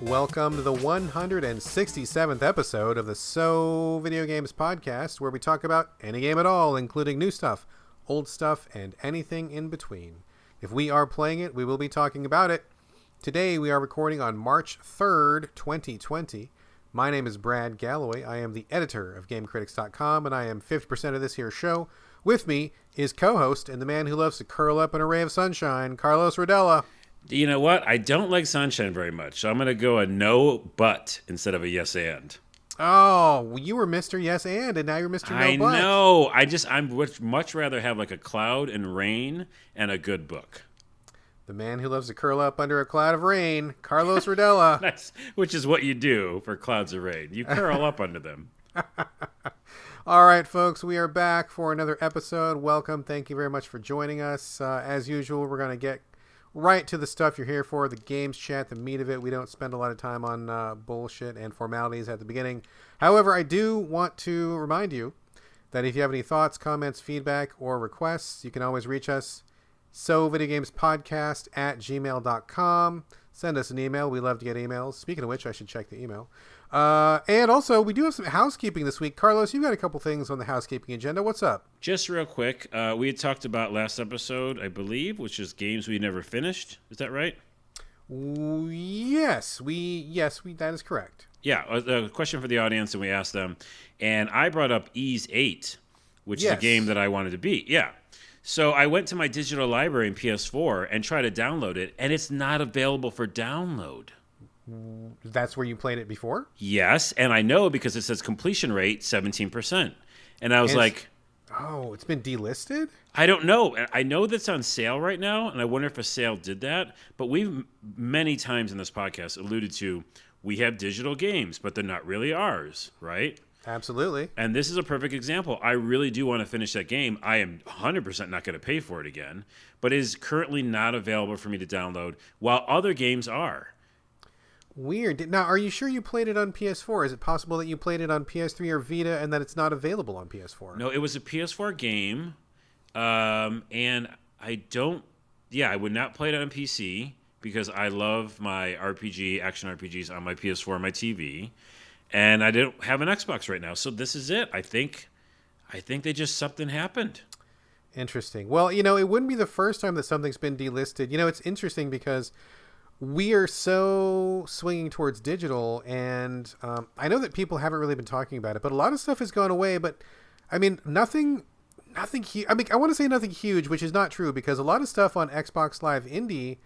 Welcome to the 167th episode of the So Video Games podcast, where we talk about any game at all, including new stuff, old stuff, and anything in between. If we are playing it, we will be talking about it. Today we are recording on March 3rd, 2020. My name is Brad Galloway. I am the editor of GameCritics.com, and I am 50% of this here show. With me is co-host and the man who loves to curl up in a ray of sunshine, Carlos Rodella. You know what? I don't like sunshine very much, so I'm going to go a no but instead of a yes and. Oh, you were Mr. Yes and now you're Mr. No but. I know. I would much rather have like a cloud and rain and a good book. The man who loves to curl up under a cloud of rain, Carlos Rodella. Which is what you do for clouds of rain. You curl up under them. All right, folks, we are back for another episode. Welcome. Thank you very much for joining us. As usual, we're going to get right to the stuff you're here for, the games chat, the meat of it. We don't spend a lot of time on bullshit and formalities at the beginning. However, I do want to remind you that if you have any thoughts, comments, feedback, or requests, you can always reach us. SoVideoGamesPodcast@gmail.com. Send us an email. We love to get emails. Speaking of which, I should check the email. And also, we do have some housekeeping this week. Carlos, you've got a couple things on the housekeeping agenda. What's up? Just real quick, we had talked about last episode, I believe, which is games we never finished. Is that right? Yes, that is correct. Yeah, a question for the audience, and we asked them. And I brought up Ys 8, which is a game that I wanted to beat. Yeah. So I went to my digital library in PS4 and tried to download it, and it's not available for download. That's where you played it before? Yes, and I know because it says completion rate 17%. And I was like... Oh, it's been delisted? I don't know. I know that's on sale right now, and I wonder if a sale did that. But we've many times in this podcast alluded to we have digital games, but they're not really ours, right? Absolutely. And this is a perfect example. I really do want to finish that game. I am 100% not going to pay for it again, but it is currently not available for me to download, while other games are. Weird. Now, are you sure you played it on PS4? Is it possible that you played it on PS3 or Vita and that it's not available on PS4? No, it was a PS4 game, and I would not play it on PC because I love my action RPGs on my PS4 and my TV. And I don't have an Xbox right now, so this is it. I think something happened. Interesting. Well, it wouldn't be the first time that something's been delisted. It's interesting because we are so swinging towards digital, and I know that people haven't really been talking about it, but a lot of stuff has gone away. But I mean, nothing huge. I mean, I want to say nothing huge, which is not true because a lot of stuff on Xbox Live Indie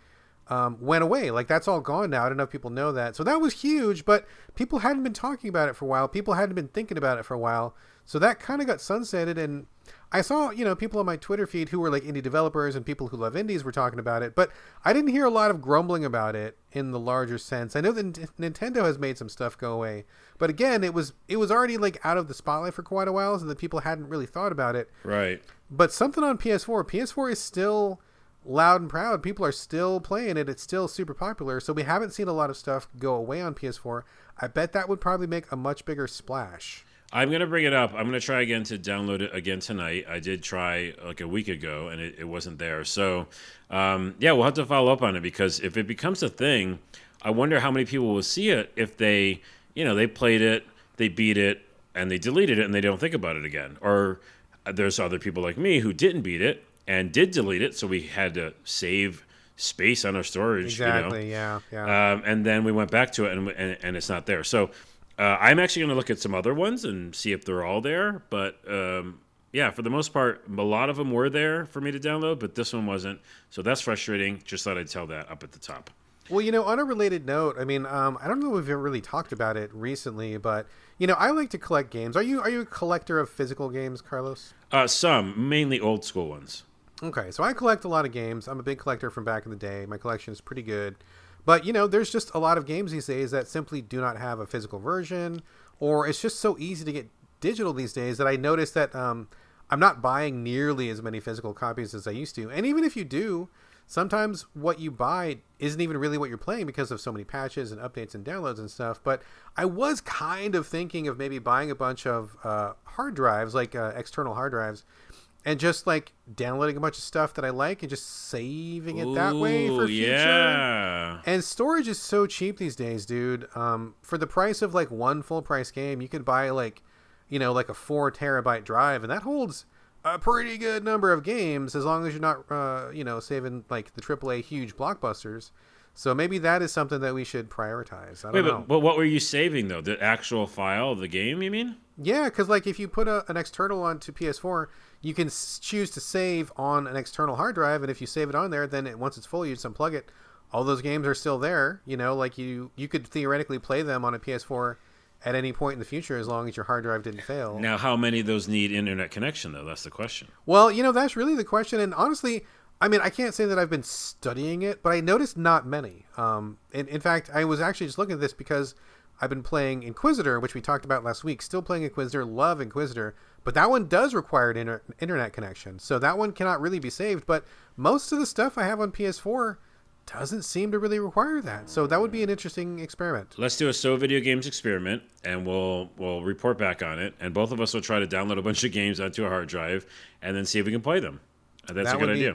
went away. Like, that's all gone now. I don't know if people know that. So that was huge, but people hadn't been talking about it for a while. People hadn't been thinking about it for a while. So that kind of got sunsetted. And I saw, people on my Twitter feed who were like indie developers and people who love indies were talking about it, but I didn't hear a lot of grumbling about it in the larger sense. I know that Nintendo has made some stuff go away, but again, it was already like out of the spotlight for quite a while, so that people hadn't really thought about it. Right. But something on PS4 is still loud and proud. People are still playing it. It's still super popular. So we haven't seen a lot of stuff go away on PS4. I bet that would probably make a much bigger splash. I'm going to bring it up. I'm going to try again to download it again tonight. I did try like a week ago, and it wasn't there. So, we'll have to follow up on it because if it becomes a thing, I wonder how many people will see it if they played it, they beat it, and they deleted it, and they don't think about it again. Or there's other people like me who didn't beat it and did delete it, so we had to save space on our storage. Exactly, yeah. And then we went back to it, and it's not there. So I'm actually going to look at some other ones and see if they're all there. But, for the most part, a lot of them were there for me to download, but this one wasn't. So that's frustrating. Just thought I'd tell that up at the top. Well, on a related note, I mean, I don't know if we've ever really talked about it recently, but, I like to collect games. Are you a collector of physical games, Carlos? Some, mainly old school ones. Okay, so I collect a lot of games. I'm a big collector from back in the day. My collection is pretty good. But, there's just a lot of games these days that simply do not have a physical version, or it's just so easy to get digital these days that I noticed that I'm not buying nearly as many physical copies as I used to. And even if you do, sometimes what you buy isn't even really what you're playing because of so many patches and updates and downloads and stuff. But I was kind of thinking of maybe buying a bunch of hard drives, like external hard drives, and just like downloading a bunch of stuff that I like and just saving it that way Ooh, for future. yeah. And storage is so cheap these days, dude. For the price of like one full price game, you could buy like, like a 4 terabyte drive, and that holds a pretty good number of games as long as you're not, saving like the AAA huge blockbusters. So maybe that is something that we should prioritize. I don't know. But what were you saving though? The actual file of the game, you mean? Yeah, because like if you put an external onto PS4, you can choose to save on an external hard drive, and if you save it on there, then once it's full, you just unplug it. All those games are still there. Like you could theoretically play them on a PS4 at any point in the future as long as your hard drive didn't fail. Now, how many of those need internet connection though? That's the question. Well, that's really the question, and honestly, I mean, I can't say that I've been studying it, but I noticed not many. In fact, I was actually just looking at this because I've been playing Inquisitor, which we talked about last week. Still playing Inquisitor, love Inquisitor, but that one does require an internet connection, so that one cannot really be saved. But most of the stuff I have on PS4 doesn't seem to really require that, so that would be an interesting experiment. Let's do a Video Games experiment, and we'll report back on it, and both of us will try to download a bunch of games onto a hard drive, and then see if we can play them. That's a good idea.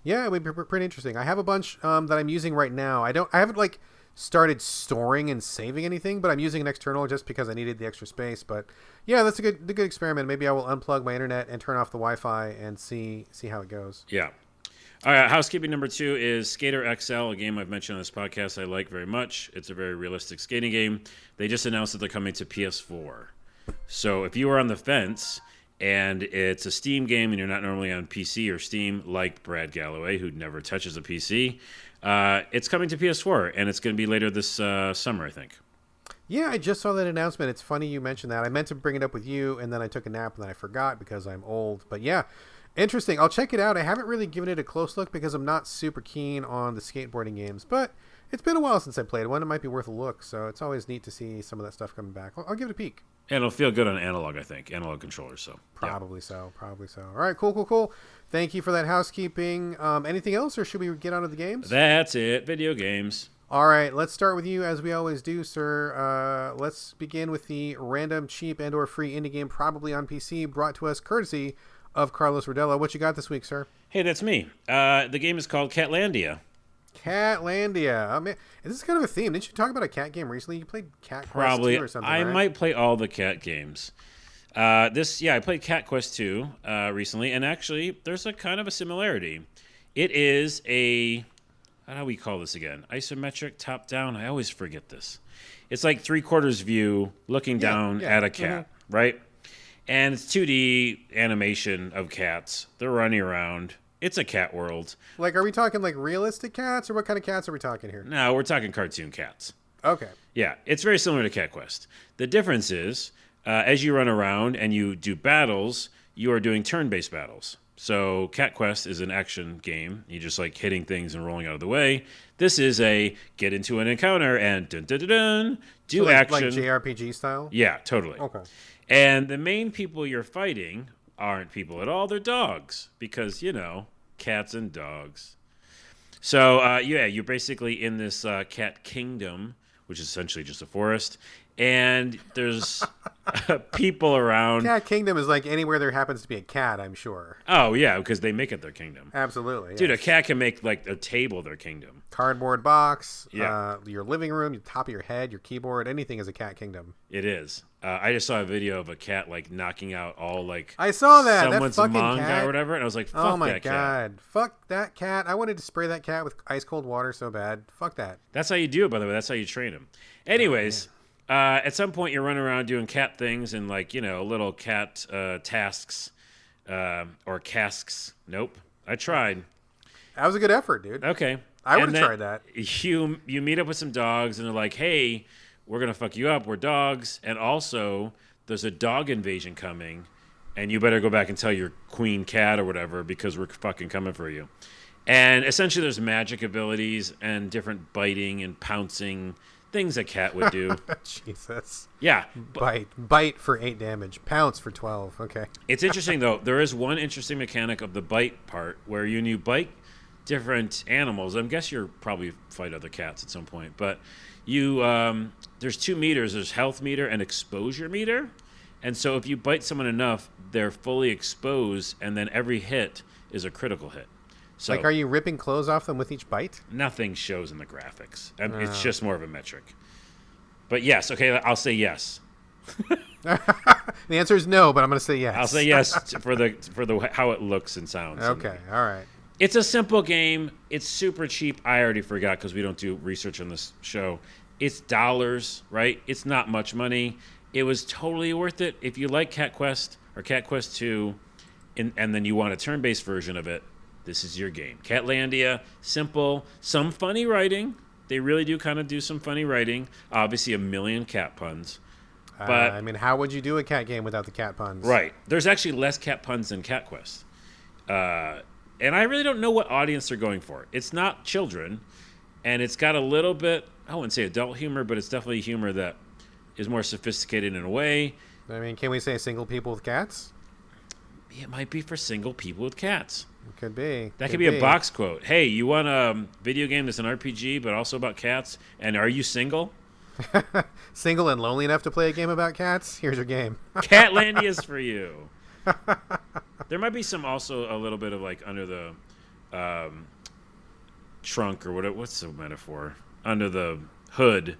Yeah, it would be pretty interesting. I have a bunch that I'm using right now. I haven't like started storing and saving anything, but I'm using an external just because I needed the extra space. But yeah, that's a good experiment. Maybe I will unplug my internet and turn off the Wi-Fi and see how it goes. Yeah. All right, housekeeping number 2 is Skater XL, a game I've mentioned on this podcast I like very much. It's a very realistic skating game. They just announced that they're coming to PS4. So if you are on the fence and it's a Steam game and you're not normally on PC or Steam, like Brad Galloway, who never touches a PC, it's coming to PS4, and it's going to be later this summer, I think. Yeah, I just saw that announcement. It's funny you mentioned that. I meant to bring it up with you, and then I took a nap, and then I forgot because I'm old. But yeah, interesting. I'll check it out. I haven't really given it a close look because I'm not super keen on the skateboarding games, but it's been a while since I played one. It might be worth a look, so it's always neat to see some of that stuff coming back. I'll give it a peek. And it'll feel good on analog, I think. Analog controllers, so. Probably so. All right, cool. Thank you for that housekeeping. Anything else, or should we get on to the games? That's it. Video games. All right, let's start with you, as we always do, sir. Let's begin with the random, cheap, and/or free indie game, probably on PC, brought to us courtesy of Carlos Rodella. What you got this week, sir? Hey, that's me. The game is called Catlandia. Catlandia. Oh, man. This is kind of a theme. Didn't you talk about a cat game recently? You played Cat Probably. Quest 2 or something, I right? might play all the cat games. I played Cat Quest 2 recently, and actually, there's a kind of a similarity. It is how do we call this again? Isometric, top-down? I always forget this. It's like three-quarters view, looking down at a cat, right? And it's 2D animation of cats. They're running around. It's a cat world. Like, are we talking like realistic cats, or what kind of cats are we talking here? No, we're talking cartoon cats. Okay. Yeah, it's very similar to Cat Quest. The difference is, as you run around and you do battles, you are doing turn-based battles. So Cat Quest is an action game. You just like hitting things and rolling out of the way. This is a get into an encounter and dun-dun-dun-dun, do action. Like JRPG style? Yeah, totally. Okay. And the main people you're fighting aren't people at all. They're dogs because, cats and dogs. So, you're basically in this cat kingdom, which is essentially just a forest. And there's people around. Cat Kingdom is like anywhere there happens to be a cat, I'm sure. Oh, yeah, because they make it their kingdom. Absolutely. Dude, yes. a cat can make like a table their kingdom. Cardboard box, Yeah. Your living room, the top of your head, your keyboard, anything is a cat kingdom. It is. I just saw a video of a cat like knocking out all like I saw that. someone's that fucking manga cat. or whatever, and I was like, fuck oh my that cat. god. Fuck that cat. I wanted to spray that cat with ice cold water so bad. Fuck that. That's how you do it, by the way. That's how you train him. Anyways, at some point you're running around doing cat things and like, little cat tasks or casks. Nope. I tried. That was a good effort, dude. Okay. I would have tried that. You meet up with some dogs and they're like, hey, we're going to fuck you up. We're dogs. And also there's a dog invasion coming and you better go back and tell your queen cat or whatever because we're fucking coming for you. And essentially there's magic abilities and different biting and pouncing things a cat would do. Jesus. Yeah. Bite for 8 damage. Pounce for 12. Okay. It's interesting, though. There is one interesting mechanic of the bite part where you bite different animals. I guess you'll probably fight other cats at some point. But there's 2 meters. There's health meter and exposure meter. And so if you bite someone enough, they're fully exposed, and then every hit is a critical hit. So Like, are you ripping clothes off them with each bite? nothing shows in the graphics. It's just more of a metric. But yes, okay, I'll say yes. The answer is no, but I'm going to say yes. I'll say yes for the how it looks and sounds. Okay, all right. It's a simple game. It's super cheap. I already forgot because we don't do research on this show. It's dollars, right? It's not much money. It was totally worth it. If you like Cat Quest or Cat Quest 2, and then you want a turn-based version of it, this is your game. Catlandia, simple, some funny writing. They really do kind of do some funny writing. Obviously, a million cat puns. But I mean, how would you do a cat game without the cat puns? Right. There's actually less cat puns than Cat Quest. And I really don't know what audience they're going for. It's not children, and it's got a little bit, I wouldn't say adult humor, but it's definitely humor that is more sophisticated in a way. I mean, can we say single people with cats? It might be for single people with cats. It could be. That could be a box quote. Hey, you want a video game that's an RPG, but also about cats? And are you single? Single and lonely enough to play a game about cats? Here's your game. Catlandia is for you. There might be some also a little bit of like under the trunk or what's the metaphor? Under the hood.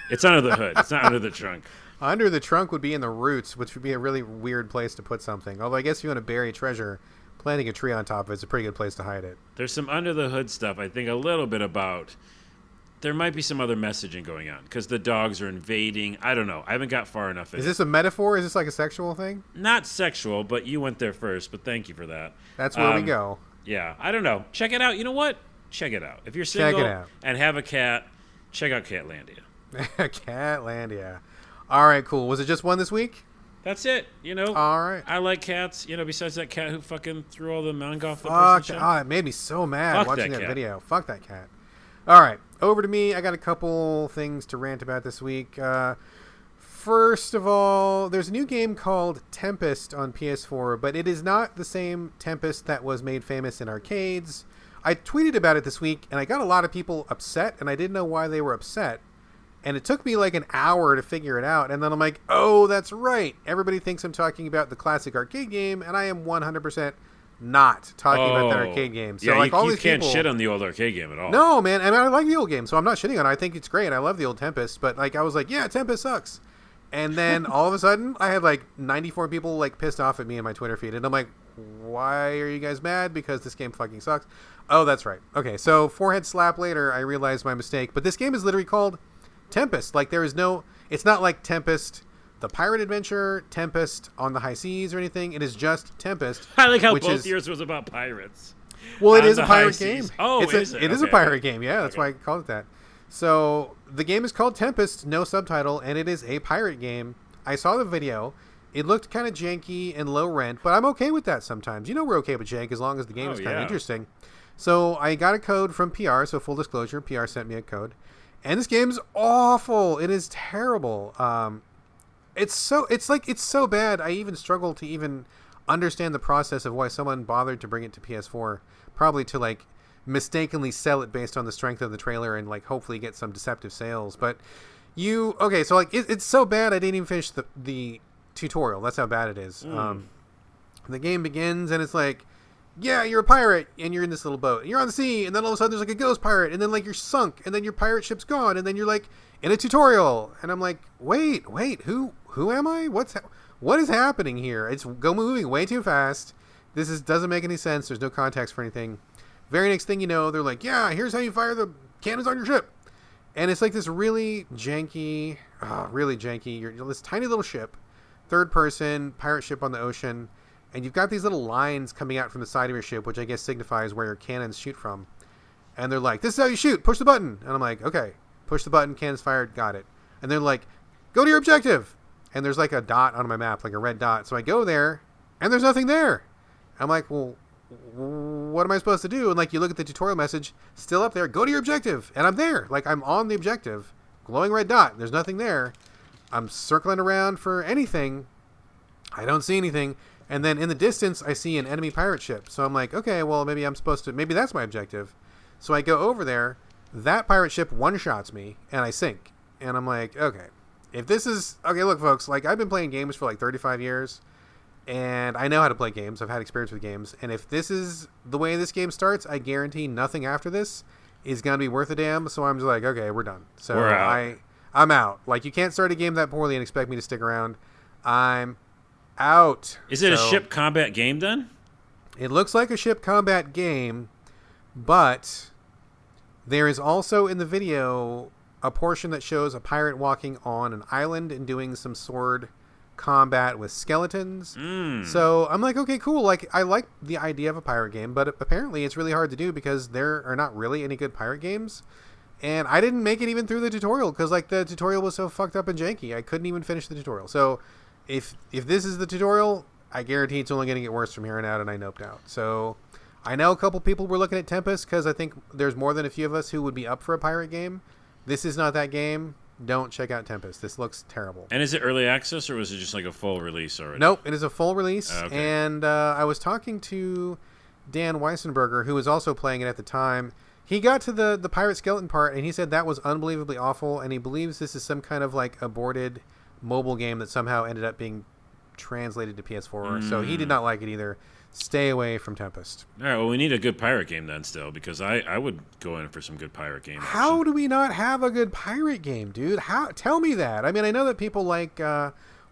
It's under the hood. It's not under the trunk. Under the trunk would be in the roots, which would be a really weird place to put something. Although I guess if you want to bury treasure, planting a tree on top of it's a pretty good place to hide it. There's some under the hood stuff. I think a little bit about. There might be some other messaging going on because the dogs are invading. I don't know. I haven't got far enough in. Is this a metaphor? Is this like a sexual thing? Not sexual, but you went there first. But thank you for that. That's where we go. Yeah, I don't know. Check it out. You know what? Check it out. If you're single and have a cat, check out Catlandia. Catlandia. All right, cool. Was it just one this week? That's it. You know. All right. I like cats. You know, besides that cat who fucking threw all the manga flippers. It made me so mad Fuck watching that that cat. video. Fuck that cat. All right, over to me. I got a couple things to rant about this week. First of all, there's a new game called Tempest on PS4, but it is not the same Tempest that was made famous in arcades. I tweeted about it this week, and I got a lot of people upset, and I didn't know why they were upset. And it took me like an hour to figure it out, and then I'm like, oh, that's right. Everybody thinks I'm talking about the classic arcade game, and I am 100% not talking about that arcade game. So yeah, like all you these can't people, shit on the old arcade game at all. No, man, and I like the old game, so I'm not shitting on it. I think it's great. I love the old Tempest, but like I was like, yeah, Tempest sucks. And then all of a sudden, I had like 94 people like pissed off at me in my Twitter feed, and I'm like, why are you guys mad? Because this game fucking sucks. Oh, that's right. Okay, so forehead slap later, I realized my mistake. But this game is literally called Tempest. Like there is no, it's not like Tempest the Pirate Adventure, Tempest on the High Seas or anything. It is just Tempest. I like how both yours was about pirates. Well, it is a pirate game. Oh, it is a pirate game. Yeah, that's why I called it that. So the game is called Tempest, no subtitle, and it is a pirate game. I saw the video. It looked kind of janky and low rent, but I'm okay with that sometimes. You know we're okay with jank as long as the game is kind of interesting. So I got a code from PR, so full disclosure, PR sent me a code. And this game's awful. It is terrible. It's so bad. I even struggle to even understand the process of why someone bothered to bring it to PS4. Probably to like mistakenly sell it based on the strength of the trailer and like hopefully get some deceptive sales. But so like it's so bad I didn't even finish the tutorial. That's how bad it is. The game begins and it's like, yeah, you're a pirate and you're in this little boat and you're on the sea, and then all of a sudden there's like a ghost pirate, and then like you're sunk, and then your pirate ship's gone, and then you're like in a tutorial, and I'm like, wait, who am I? What is happening here? It's moving way too fast. This doesn't make any sense. There's no context for anything. Very next thing you know, they're like, yeah, here's how you fire the cannons on your ship. And it's like this really janky, you're this tiny little ship, third person, pirate ship on the ocean, and you've got these little lines coming out from the side of your ship, which I guess signifies where your cannons shoot from. And they're like, this is how you shoot, push the button. And I'm like, okay, push the button, cannons fired, got it. And they're like, go to your objective. And there's like a dot on my map, like a red dot. So I go there, and there's nothing there. I'm like, well, what am I supposed to do? And like you look at the tutorial message, still up there, go to your objective. And I'm there, like I'm on the objective, glowing red dot. There's nothing there. I'm circling around for anything. I don't see anything. And then in the distance, I see an enemy pirate ship. So I'm like, okay, well, maybe that's my objective. So I go over there. That pirate ship one-shots me, and I sink. And I'm like, okay. If this is okay, look, folks. Like I've been playing games for like 35 years, and I know how to play games. I've had experience with games, and if this is the way this game starts, I guarantee nothing after this is gonna be worth a damn. So I'm just like, okay, we're done. So We're out. I'm out. Like you can't start a game that poorly and expect me to stick around. I'm out. Is it a ship combat game then? It looks like a ship combat game, but there is also in the video a portion that shows a pirate walking on an island and doing some sword combat with skeletons. So I'm like, okay, cool. Like I like the idea of a pirate game, but apparently it's really hard to do because there are not really any good pirate games. And I didn't make it even through the tutorial because like the tutorial was so fucked up and janky. I couldn't even finish the tutorial. So if this is the tutorial, I guarantee it's only going to get worse from here on out, and I noped out. So I know a couple people were looking at Tempest because I think there's more than a few of us who would be up for a pirate game. This is not that game. Don't check out Tempest. This looks terrible. And is it early access or was it just like a full release already? Nope, it is a full release. Okay. And I was talking to Dan Weissenberger, who was also playing it at the time. He got to the pirate skeleton part, and he said that was unbelievably awful, and he believes this is some kind of like aborted mobile game that somehow ended up being translated to PS4. So he did not like it either. Stay away from Tempest. All right, well, we need a good pirate game then still, because I would go in for some good pirate game. How do we not have a good pirate game, dude? How? Tell me that. I mean, I know that people like,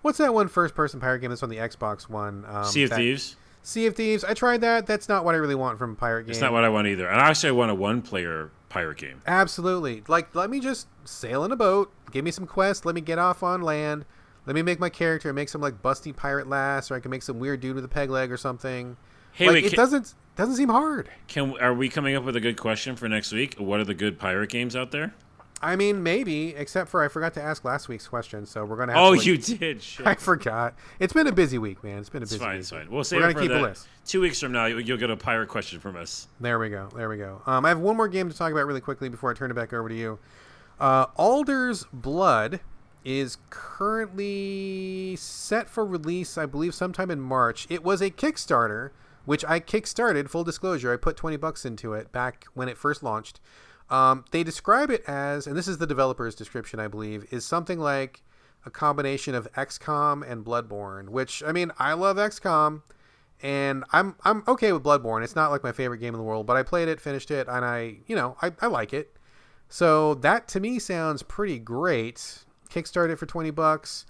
what's that one first-person pirate game that's on the Xbox One? Sea of Thieves? Sea of Thieves. I tried that. That's not what I really want from a pirate game. It's not what I want either. And actually, I want a one-player pirate game. Absolutely. Like, let me just sail in a boat, give me some quests, let me get off on land, let me make my character, make some, like, busty pirate lass, or I can make some weird dude with a peg leg or something. Hey, like, wait, it doesn't seem hard. Are we coming up with a good question for next week? What are the good pirate games out there? I mean, maybe, except for I forgot to ask last week's question, so we're going to have to... You did? Shit. I forgot. It's been a busy week, man. It's been a busy week. It's fine. We'll save we're it gonna for keep a list. 2 weeks from now, you'll get a pirate question from us. There we go. I have one more game to talk about really quickly before I turn it back over to you. Alder's Blood is currently set for release, I believe, sometime in March. It was a Kickstarter, which I kickstarted, full disclosure. I put $20 into it back when it first launched. They describe it as, and this is the developer's description, I believe, is something like a combination of XCOM and Bloodborne, which, I mean, I love XCOM, and I'm okay with Bloodborne. It's not like my favorite game in the world, but I played it, finished it, and I like it. So that, to me, sounds pretty great. Kickstarted it for $20.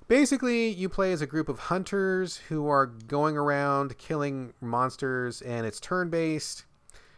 Basically, you play as a group of hunters who are going around killing monsters, and it's turn-based.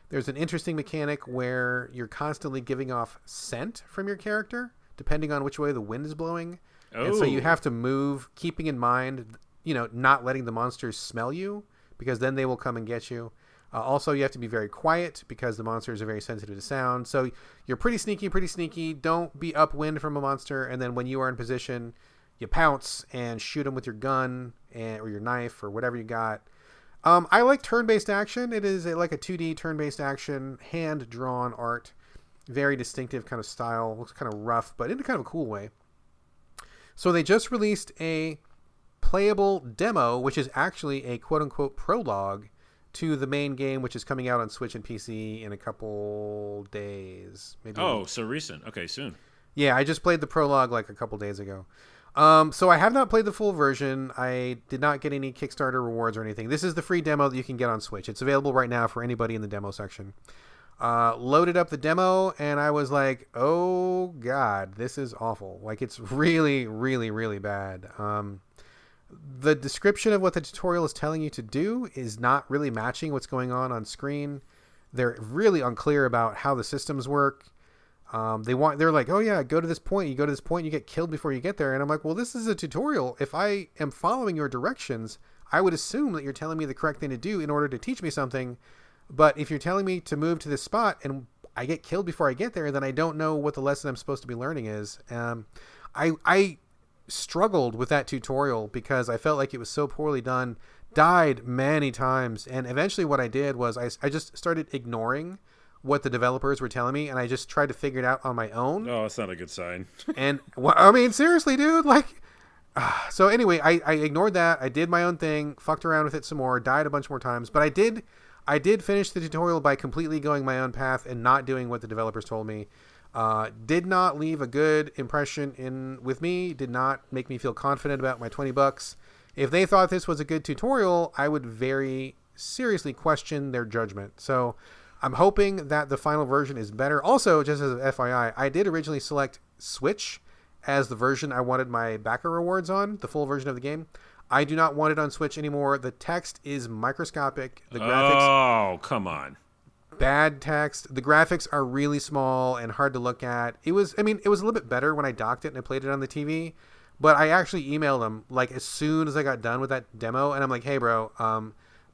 There's an interesting mechanic where you're constantly giving off scent from your character, depending on which way the wind is blowing. Oh. And so you have to move, keeping in mind, not letting the monsters smell you, because then they will come and get you. Also, you have to be very quiet, because the monsters are very sensitive to sound. So you're pretty sneaky. Don't be upwind from a monster, and then when you are in position, you pounce and shoot them with your gun or your knife or whatever you got. I like turn-based action. It is like a 2D turn-based action, hand-drawn art, very distinctive kind of style. Looks kind of rough, but in a kind of a cool way. So they just released a playable demo, which is actually a quote-unquote prologue to the main game, which is coming out on Switch and PC in a couple days. Maybe. Oh, so recent. Okay, soon. Yeah, I just played the prologue like a couple days ago. So I have not played the full version. I did not get any Kickstarter rewards or anything. This is the free demo that you can get on Switch. It's available right now for anybody in the demo section. Loaded up the demo, and I was like, oh, God, this is awful. Like, it's really, really, really bad. The description of what the tutorial is telling you to do is not really matching what's going on screen. They're really unclear about how the systems work. They're like, oh yeah, go to this point. You go to this point, you get killed before you get there. And I'm like, well, this is a tutorial. If I am following your directions, I would assume that you're telling me the correct thing to do in order to teach me something. But if you're telling me to move to this spot and I get killed before I get there, then I don't know what the lesson I'm supposed to be learning is. I struggled with that tutorial because I felt like it was so poorly done, died many times. And eventually what I did was I just started ignoring what the developers were telling me, and I just tried to figure it out on my own. Oh, that's not a good sign. And I mean, seriously, dude, like, so anyway, I ignored that. I did my own thing, fucked around with it some more, died a bunch more times, but I did finish the tutorial by completely going my own path and not doing what the developers told me. Did not leave a good impression with me. Did not make me feel confident about my $20. If they thought this was a good tutorial, I would very seriously question their judgment. So I'm hoping that the final version is better. Also, just as an FYI, I did originally select Switch as the version I wanted my backer rewards on, the full version of the game. I do not want it on Switch anymore. The text is microscopic. The graphics... Oh, come on. Bad text. The graphics are really small and hard to look at. It was a little bit better when I docked it and I played it on the TV. But I actually emailed them like as soon as I got done with that demo, and I'm like, hey, bro,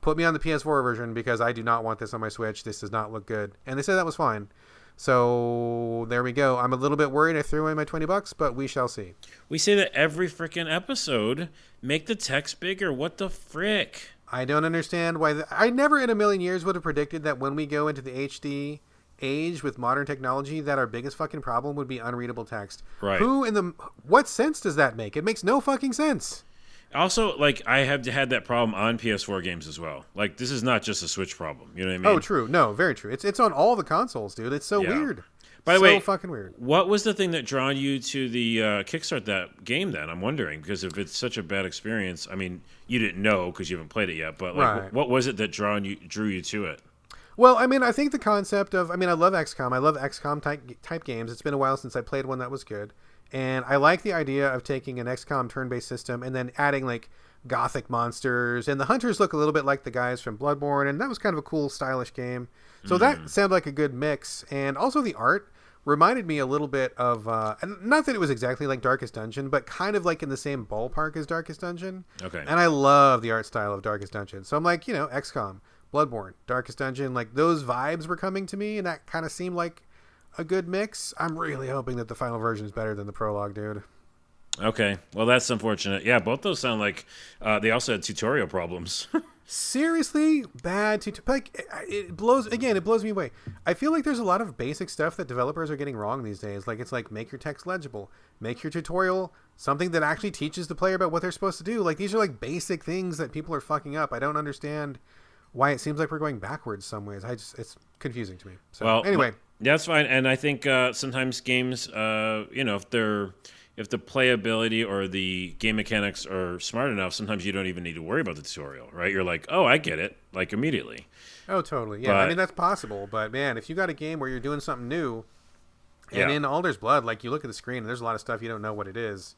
put me on the PS4 version because I do not want this on my Switch. This does not look good. And they said that was fine. So there we go. I'm a little bit worried I threw away my $20, but we shall see. We say that every freaking episode. Make the text bigger. What the frick? I don't understand why. I never in a million years would have predicted that when we go into the HD age with modern technology, that our biggest fucking problem would be unreadable text. Right. What sense does that make? It makes no fucking sense. Also, like, I have had that problem on PS4 games as well. Like, this is not just a Switch problem. You know what I mean? Oh, true. No, very true. It's on all the consoles, dude. It's so weird. By the way, fucking weird. What was the thing that drew you to the kickstart that game then? I'm wondering, because if it's such a bad experience, I mean, you didn't know because you haven't played it yet, but like, what was it that drew you to it? Well, I mean, I think the concept of, I love XCOM. I love XCOM type games. It's been a while since I played one that was good. And I like the idea of taking an XCOM turn-based system and then adding like gothic monsters. And the hunters look a little bit like the guys from Bloodborne. And that was kind of a cool, stylish game. So that sounded like a good mix. And also the art reminded me a little bit of, not that it was exactly like Darkest Dungeon, but kind of like in the same ballpark as Darkest Dungeon. Okay. And I love the art style of Darkest Dungeon. So I'm like, XCOM, Bloodborne, Darkest Dungeon, like those vibes were coming to me, and that kind of seemed like a good mix. I'm really hoping that the final version is better than the prologue, dude. Okay. Well, that's unfortunate. Yeah, both those sound like they also had tutorial problems. Seriously, bad like it blows me away. I feel like there's a lot of basic stuff that developers are getting wrong these days. Like, it's like, make your text legible, make your tutorial something that actually teaches the player about what they're supposed to do. Like, these are like basic things that people are fucking up. I don't understand why it seems like we're going backwards some ways. It's confusing to me. So well, anyway, that's fine. And I think sometimes games, if the playability or the game mechanics are smart enough, sometimes you don't even need to worry about the tutorial, right? You're like, oh, I get it, like immediately. Oh, totally. Yeah, that's possible. But man, if you got a game where you're doing something new, and in Alder's Blood, like, you look at the screen and there's a lot of stuff you don't know what it is,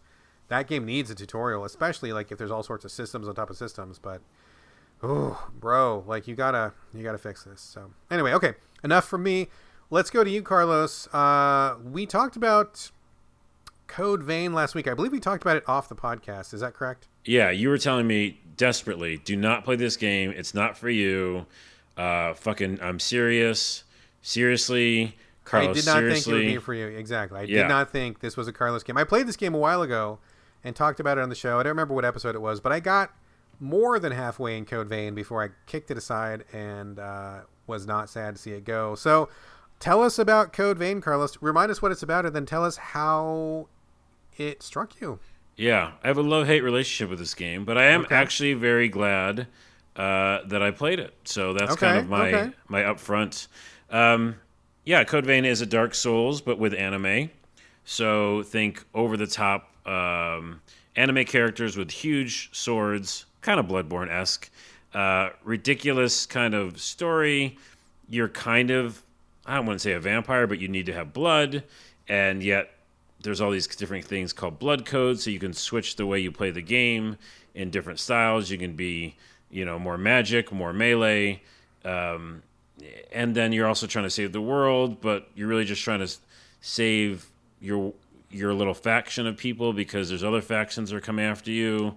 that game needs a tutorial, especially like if there's all sorts of systems on top of systems. But oh, bro, like, you gotta fix this. So anyway, okay, enough from me. Let's go to you, Carlos. We talked about Code Vein last week. I believe we talked about it off the podcast. Is that correct? Yeah, you were telling me desperately, do not play this game. It's not for you. I'm serious. Seriously, Carlos, I did not seriously. think it would be for you. Exactly. I did not think this was a Carlos game. I played this game a while ago and talked about it on the show. I don't remember what episode it was, but I got more than halfway in Code Vein before I kicked it aside and was not sad to see it go. So tell us about Code Vein, Carlos. Remind us what it's about, and then tell us how it struck you. Yeah, I have a love-hate relationship with this game, but I am actually very glad that I played it. So that's kind of my upfront. Code Vein is a Dark Souls, but with anime. So think over-the-top anime characters with huge swords, kind of Bloodborne-esque. Ridiculous kind of story. You're kind of, I don't want to say a vampire, but you need to have blood, and yet there's all these different things called blood codes, so you can switch the way you play the game in different styles. You can be, more magic, more melee, and then you're also trying to save the world, but you're really just trying to save your little faction of people because there's other factions that are coming after you.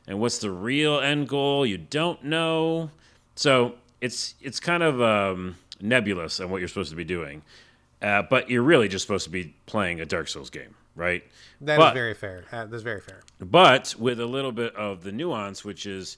And what's the real end goal? You don't know. So it's kind of nebulous on what you're supposed to be doing. But you're really just supposed to be playing a Dark Souls game, right? That is very fair. That's very fair. But with a little bit of the nuance, which is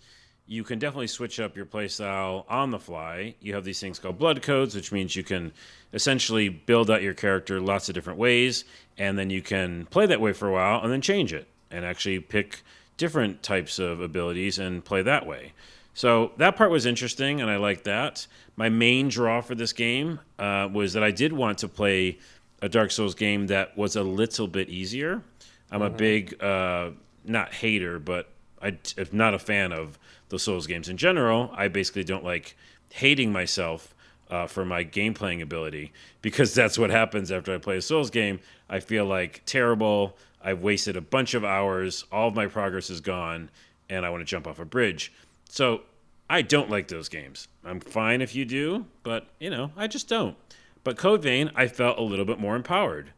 you can definitely switch up your playstyle on the fly. You have these things called blood codes, which means you can essentially build out your character lots of different ways, and then you can play that way for a while and then change it and actually pick different types of abilities and play that way. So that part was interesting, and I liked that. My main draw for this game was that I did want to play a Dark Souls game that was a little bit easier. I'm a big, not hater, but I'm not a fan of the Souls games in general. I basically don't like hating myself for my game playing ability, because that's what happens after I play a Souls game. I feel like terrible. I've wasted a bunch of hours. All of my progress is gone, and I want to jump off a bridge. So I don't like those games. I'm fine if you do, but, I just don't. But Code Vein, I felt a little bit more empowered.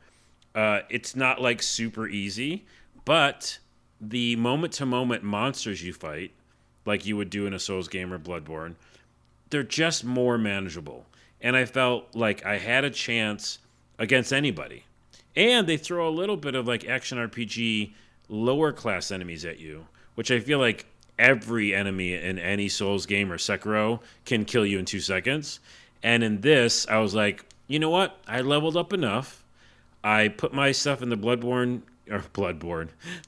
It's not like super easy, but the moment-to-moment monsters you fight, like you would do in a Souls game or Bloodborne, they're just more manageable. And I felt like I had a chance against anybody. And they throw a little bit of like action RPG lower class enemies at you, which I feel like every enemy in any Souls game or Sekiro can kill you in 2 seconds. And in this, I was like, you know what? I leveled up enough. I put my stuff in the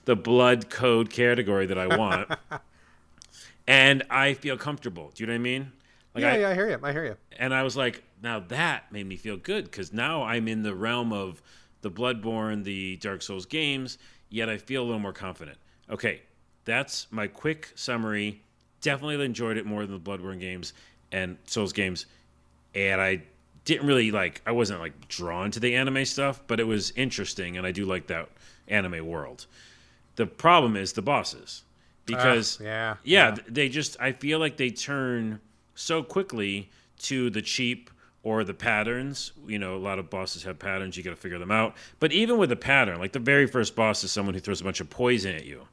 the blood code category that I want. And I feel comfortable. Do you know what I mean? Like I hear you. And I was like, now that made me feel good, because now I'm in the realm of the Bloodborne, the Dark Souls games, yet I feel a little more confident. Okay, that's my quick summary. Definitely enjoyed it more than the Bloodborne games and Souls games. And I didn't really I wasn't drawn to the anime stuff, but it was interesting, and I do like that anime world. The problem is the bosses. Because, they just, I feel like they turn so quickly to the cheap or the patterns. A lot of bosses have patterns. You got to figure them out. But even with a pattern, the very first boss is someone who throws a bunch of poison at you.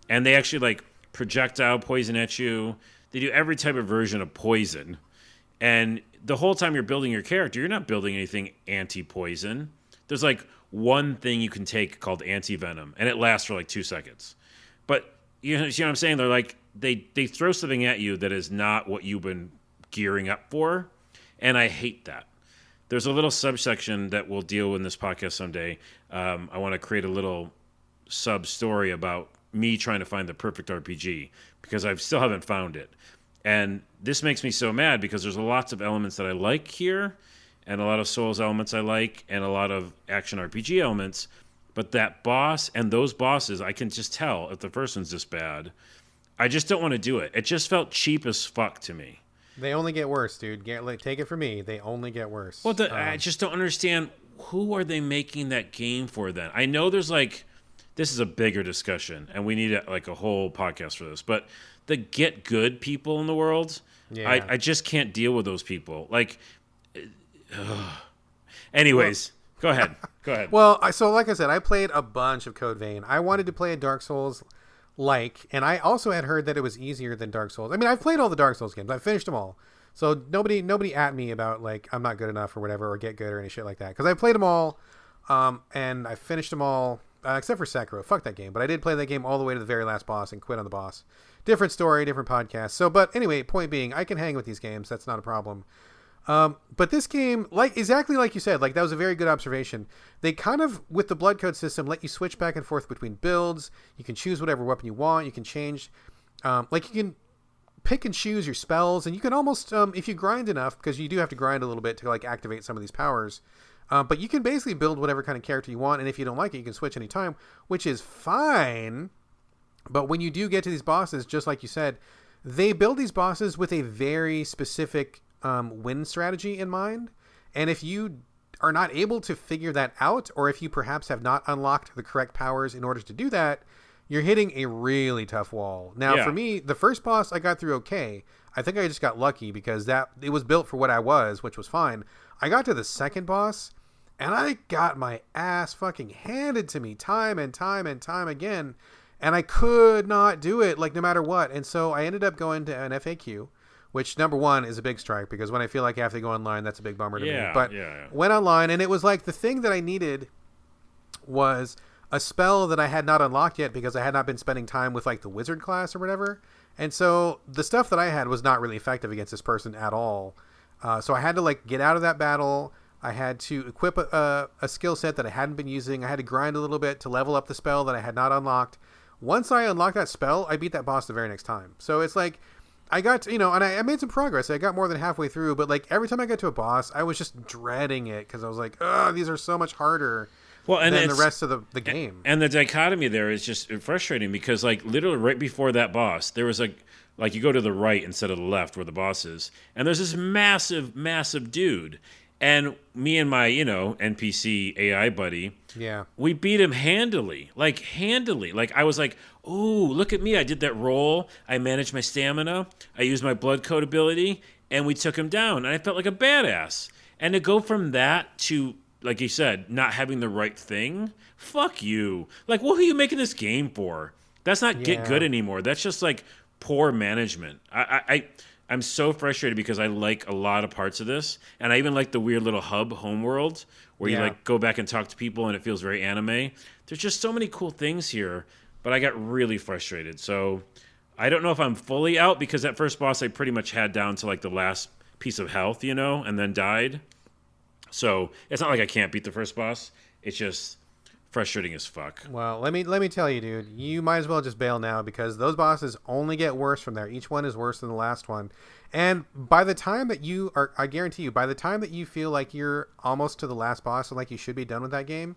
And they actually, projectile poison at you. They do every type of version of poison. And the whole time you're building your character, you're not building anything anti-poison. There's, one thing you can take called anti-venom. And it lasts for, 2 seconds. But you know what I'm saying? They're they throw something at you that is not what you've been gearing up for, and I hate that. There's a little subsection that we'll deal with in this podcast someday. I want to create a little sub-story about me trying to find the perfect RPG, because I still haven't found it. And this makes me so mad, because there's lots of elements that I like here, and a lot of Souls elements I like, and a lot of action RPG elements. But that boss and those bosses, I can just tell if the first one's this bad. I just don't want to do it. It just felt cheap as fuck to me. They only get worse, dude. Take it from me. They only get worse. Well, I just don't understand, who are they making that game for then? I know there's this is a bigger discussion, and we need a whole podcast for this. But the get good people in the world, I just can't deal with those people. Anyways. Go ahead. Well, so like I said, I played a bunch of Code Vein. I wanted to play a Dark Souls and I also had heard that it was easier than Dark Souls. I mean, I've played all the Dark Souls games. I've finished them all. So nobody at me about I'm not good enough or whatever, or get good or any shit like that. Because I played them all, and I finished them all, except for Sekiro. Fuck that game. But I did play that game all the way to the very last boss and quit on the boss. Different story, different podcast. So, but anyway, point being, I can hang with these games. That's not a problem. But this game, exactly like you said, that was a very good observation. They kind of, with the blood code system, let you switch back and forth between builds. You can choose whatever weapon you want. You can change, you can pick and choose your spells, and you can almost, if you grind enough, because you do have to grind a little bit to activate some of these powers. But you can basically build whatever kind of character you want, and if you don't like it, you can switch anytime, which is fine. But when you do get to these bosses, just like you said, they build these bosses with a very specific win strategy in mind, and if you are not able to figure that out, or if you perhaps have not unlocked the correct powers in order to do that, you're hitting a really tough wall. Now, for me, the first boss I got through okay. I think I just got lucky because it was built for what I was, which was fine. I got to the second boss, and I got my ass fucking handed to me time and time and time again, and I could not do it, no matter what. And so I ended up going to an FAQ, which, number one, is a big strike, because when I feel like I have to go online, that's a big bummer to me. But went online, and it was the thing that I needed was a spell that I had not unlocked yet, because I had not been spending time with the wizard class or whatever. And so the stuff that I had was not really effective against this person at all. So I had to get out of that battle. I had to equip a skill set that I hadn't been using. I had to grind a little bit to level up the spell that I had not unlocked. Once I unlocked that spell, I beat that boss the very next time. So it's I got to, and I made some progress. I got more than halfway through, but like every time I got to a boss, I was just dreading it because I was like, "Oh, these are so much harder than the rest of the game." And the dichotomy there is just frustrating because like literally right before that boss, there was like you go to the right instead of the left where the boss is, and there's this massive dude. And me and my, NPC AI buddy, we beat him handily. Like I was like, "Ooh, look at me. I did that roll. I managed my stamina. I used my blood code ability, and we took him down. And I felt like a badass." And to go from that to, like you said, not having the right thing, fuck you. Like, what are you making this game for? That's not get good anymore. That's just like poor management. I'm so frustrated because I like a lot of parts of this, and I even like the weird little hub homeworld where you like go back and talk to people, and it feels very anime. There's just so many cool things here, but I got really frustrated. So I don't know if I'm fully out because that first boss I pretty much had down to like the last piece of health, and then died. So it's not like I can't beat the first boss. It's just frustrating as fuck. Well, let me tell you, dude, you might as well just bail now because those bosses only get worse from there. Each one is worse than the last one. And by the time that I guarantee you, by the time that you feel like you're almost to the last boss and like you should be done with that game,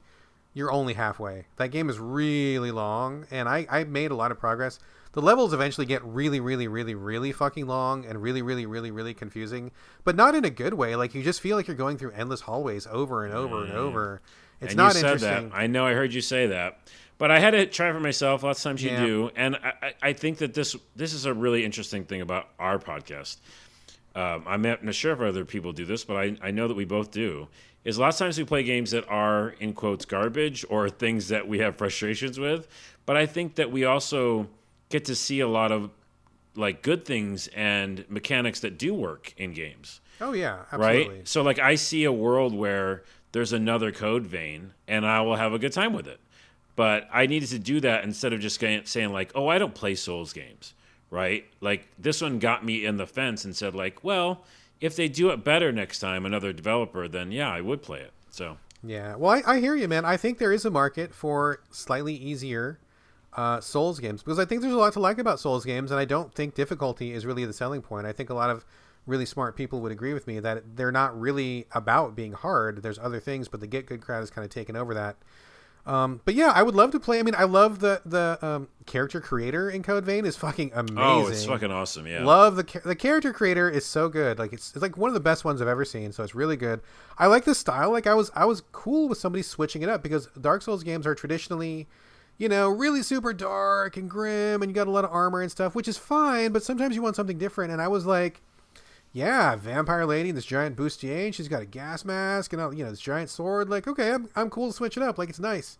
you're only halfway. That game is really long, and I made a lot of progress. The levels eventually get really, really, really, really fucking long and really, really, really, really confusing, but not in a good way. Like, you just feel like you're going through endless hallways over and over and over. It's and not you said interesting. That. I know I heard you say that. But I had to try for myself. Lots of times you do. And I think that this is a really interesting thing about our podcast. I'm not sure if other people do this, but I know that we both do. Is lots of times we play games that are, in quotes, garbage or things that we have frustrations with. But I think that we also get to see a lot of like good things and mechanics that do work in games. Oh, yeah, absolutely. Right? So like I see a world where there's another code vein, and I will have a good time with it. But I needed to do that instead of just saying like, "Oh, I don't play Souls games," right? Like this one got me in the fence and said like, "Well, if they do it better next time, another developer, then yeah, I would play it." So yeah, well, I hear you, man. I think there is a market for slightly easier Souls games because I think there's a lot to like about Souls games, and I don't think difficulty is really the selling point. I think a lot of really smart people would agree with me that they're not really about being hard. There's other things, but the Get Good crowd has kind of taken over that. But yeah, I would love to play. I mean, I love the character creator in Code Vein is fucking amazing. Oh, it's fucking awesome. Yeah, love the character creator is so good. Like it's like one of the best ones I've ever seen. So it's really good. I like the style. Like I was cool with somebody switching it up because Dark Souls games are traditionally, really super dark and grim, and you got a lot of armor and stuff, which is fine. But sometimes you want something different. And I was like, yeah, vampire lady, this giant bustier, and she's got a gas mask and this giant sword. Like, okay, I'm cool to switch it up. Like, it's nice.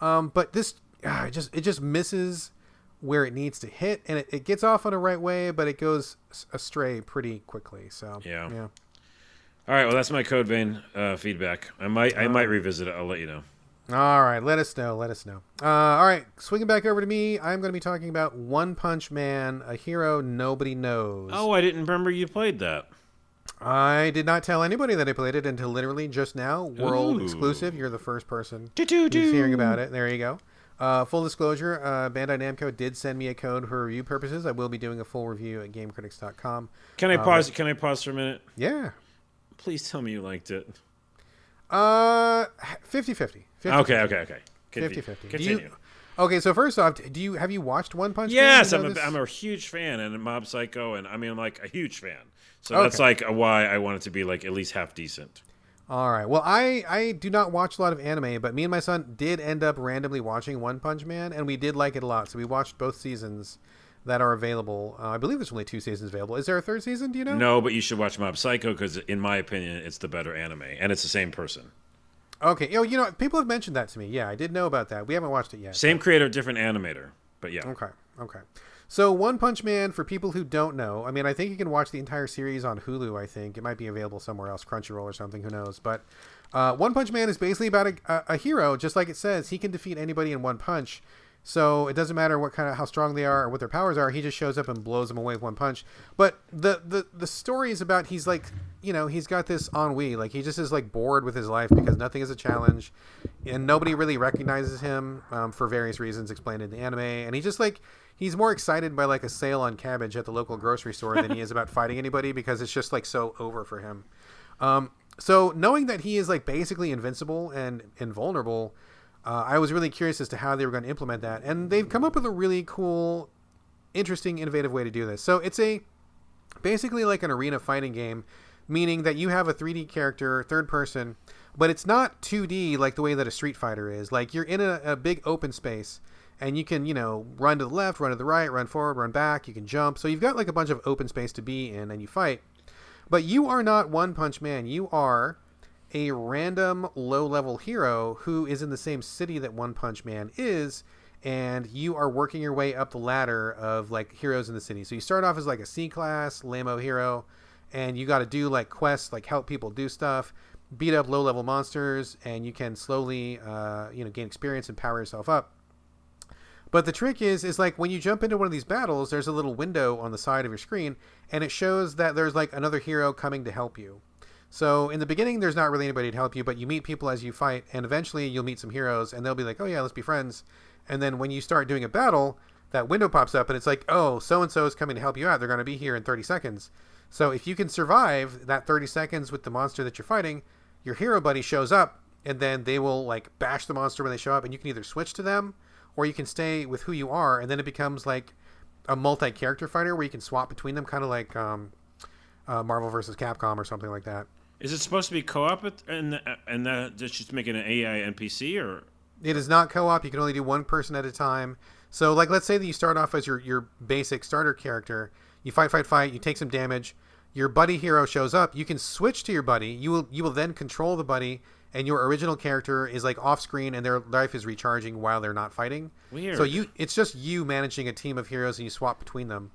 But this, it just misses where it needs to hit, and it gets off on the right way, but it goes astray pretty quickly. So yeah. All right, well, that's my Code Vein feedback. I might revisit it. I'll let you know. All right, let us know. All right, swinging back over to me, I'm going to be talking about One Punch Man, a hero nobody knows. Oh, I didn't remember you played that. I did not tell anybody that I played it until literally just now. World exclusive. You're the first person who's hearing about it. There you go. Full disclosure, Bandai Namco did send me a code for review purposes. I will be doing a full review at GameCritics.com. Can I pause? Can I pause for a minute? Yeah. Please tell me you liked it. 50-50. Okay. 50-50. Continue. Okay, so first off, have you watched One Punch Man? Yes, I'm a huge fan, and Mob Psycho, and I mean, I'm like a huge fan. So that's like why I want it to be like at least half decent. All right. Well, I do not watch a lot of anime, but me and my son did end up randomly watching One Punch Man, and we did like it a lot. So we watched both seasons that are available. I believe there's only 2 seasons available. Is there a 3rd season? Do you know? No, but you should watch Mob Psycho because, in my opinion, it's the better anime, and it's the same person. Okay. People have mentioned that to me. Yeah, I did know about that. We haven't watched it yet. Same creator, different animator, but yeah. Okay. So One Punch Man, for people who don't know, I mean, I think you can watch the entire series on Hulu, I think. It might be available somewhere else, Crunchyroll or something, who knows. But One Punch Man is basically about a hero, just like it says. He can defeat anybody in one punch. So it doesn't matter how strong they are or what their powers are. He just shows up and blows them away with one punch. But the story is about he's like, he's got this ennui. Like he just is like bored with his life because nothing is a challenge, and nobody really recognizes him for various reasons explained in the anime. And he just like he's more excited by like a sale on cabbage at the local grocery store than he is about fighting anybody because it's just like so over for him. So knowing that he is like basically invincible and invulnerable. I was really curious as to how they were going to implement that. And they've come up with a really cool, interesting, innovative way to do this. So it's basically like an arena fighting game, meaning that you have a 3D character, third person, but it's not 2D like the way that a Street Fighter is. Like you're in a big open space and you can, run to the left, run to the right, run forward, run back. You can jump. So you've got like a bunch of open space to be in and you fight. But you are not One Punch Man. You are a random low-level hero who is in the same city that One Punch Man is, and you are working your way up the ladder of like heroes in the city. So you start off as like a C-class lame-o hero, and you got to do like quests, like help people do stuff, beat up low-level monsters, and you can slowly, gain experience and power yourself up. But the trick is like when you jump into one of these battles, there's a little window on the side of your screen, and it shows that there's like another hero coming to help you. So in the beginning, there's not really anybody to help you, but you meet people as you fight, and eventually you'll meet some heroes, and they'll be like, oh yeah, let's be friends. And then when you start doing a battle, that window pops up, and it's like, oh, so-and-so is coming to help you out. They're going to be here in 30 seconds. So if you can survive that 30 seconds with the monster that you're fighting, your hero buddy shows up, and then they will like bash the monster when they show up, and you can either switch to them, or you can stay with who you are, and then it becomes like a multi-character fighter where you can swap between them, kind of like Marvel vs. Capcom or something like that. Is it supposed to be co-op and that just making an AI NPC or? It is not co-op. You can only do one person at a time. So like, let's say that you start off as your basic starter character. You fight. You take some damage. Your buddy hero shows up. You can switch to your buddy. You will then control the buddy, and your original character is like off screen, and their life is recharging while they're not fighting. Weird. So it's just you managing a team of heroes, and you swap between them.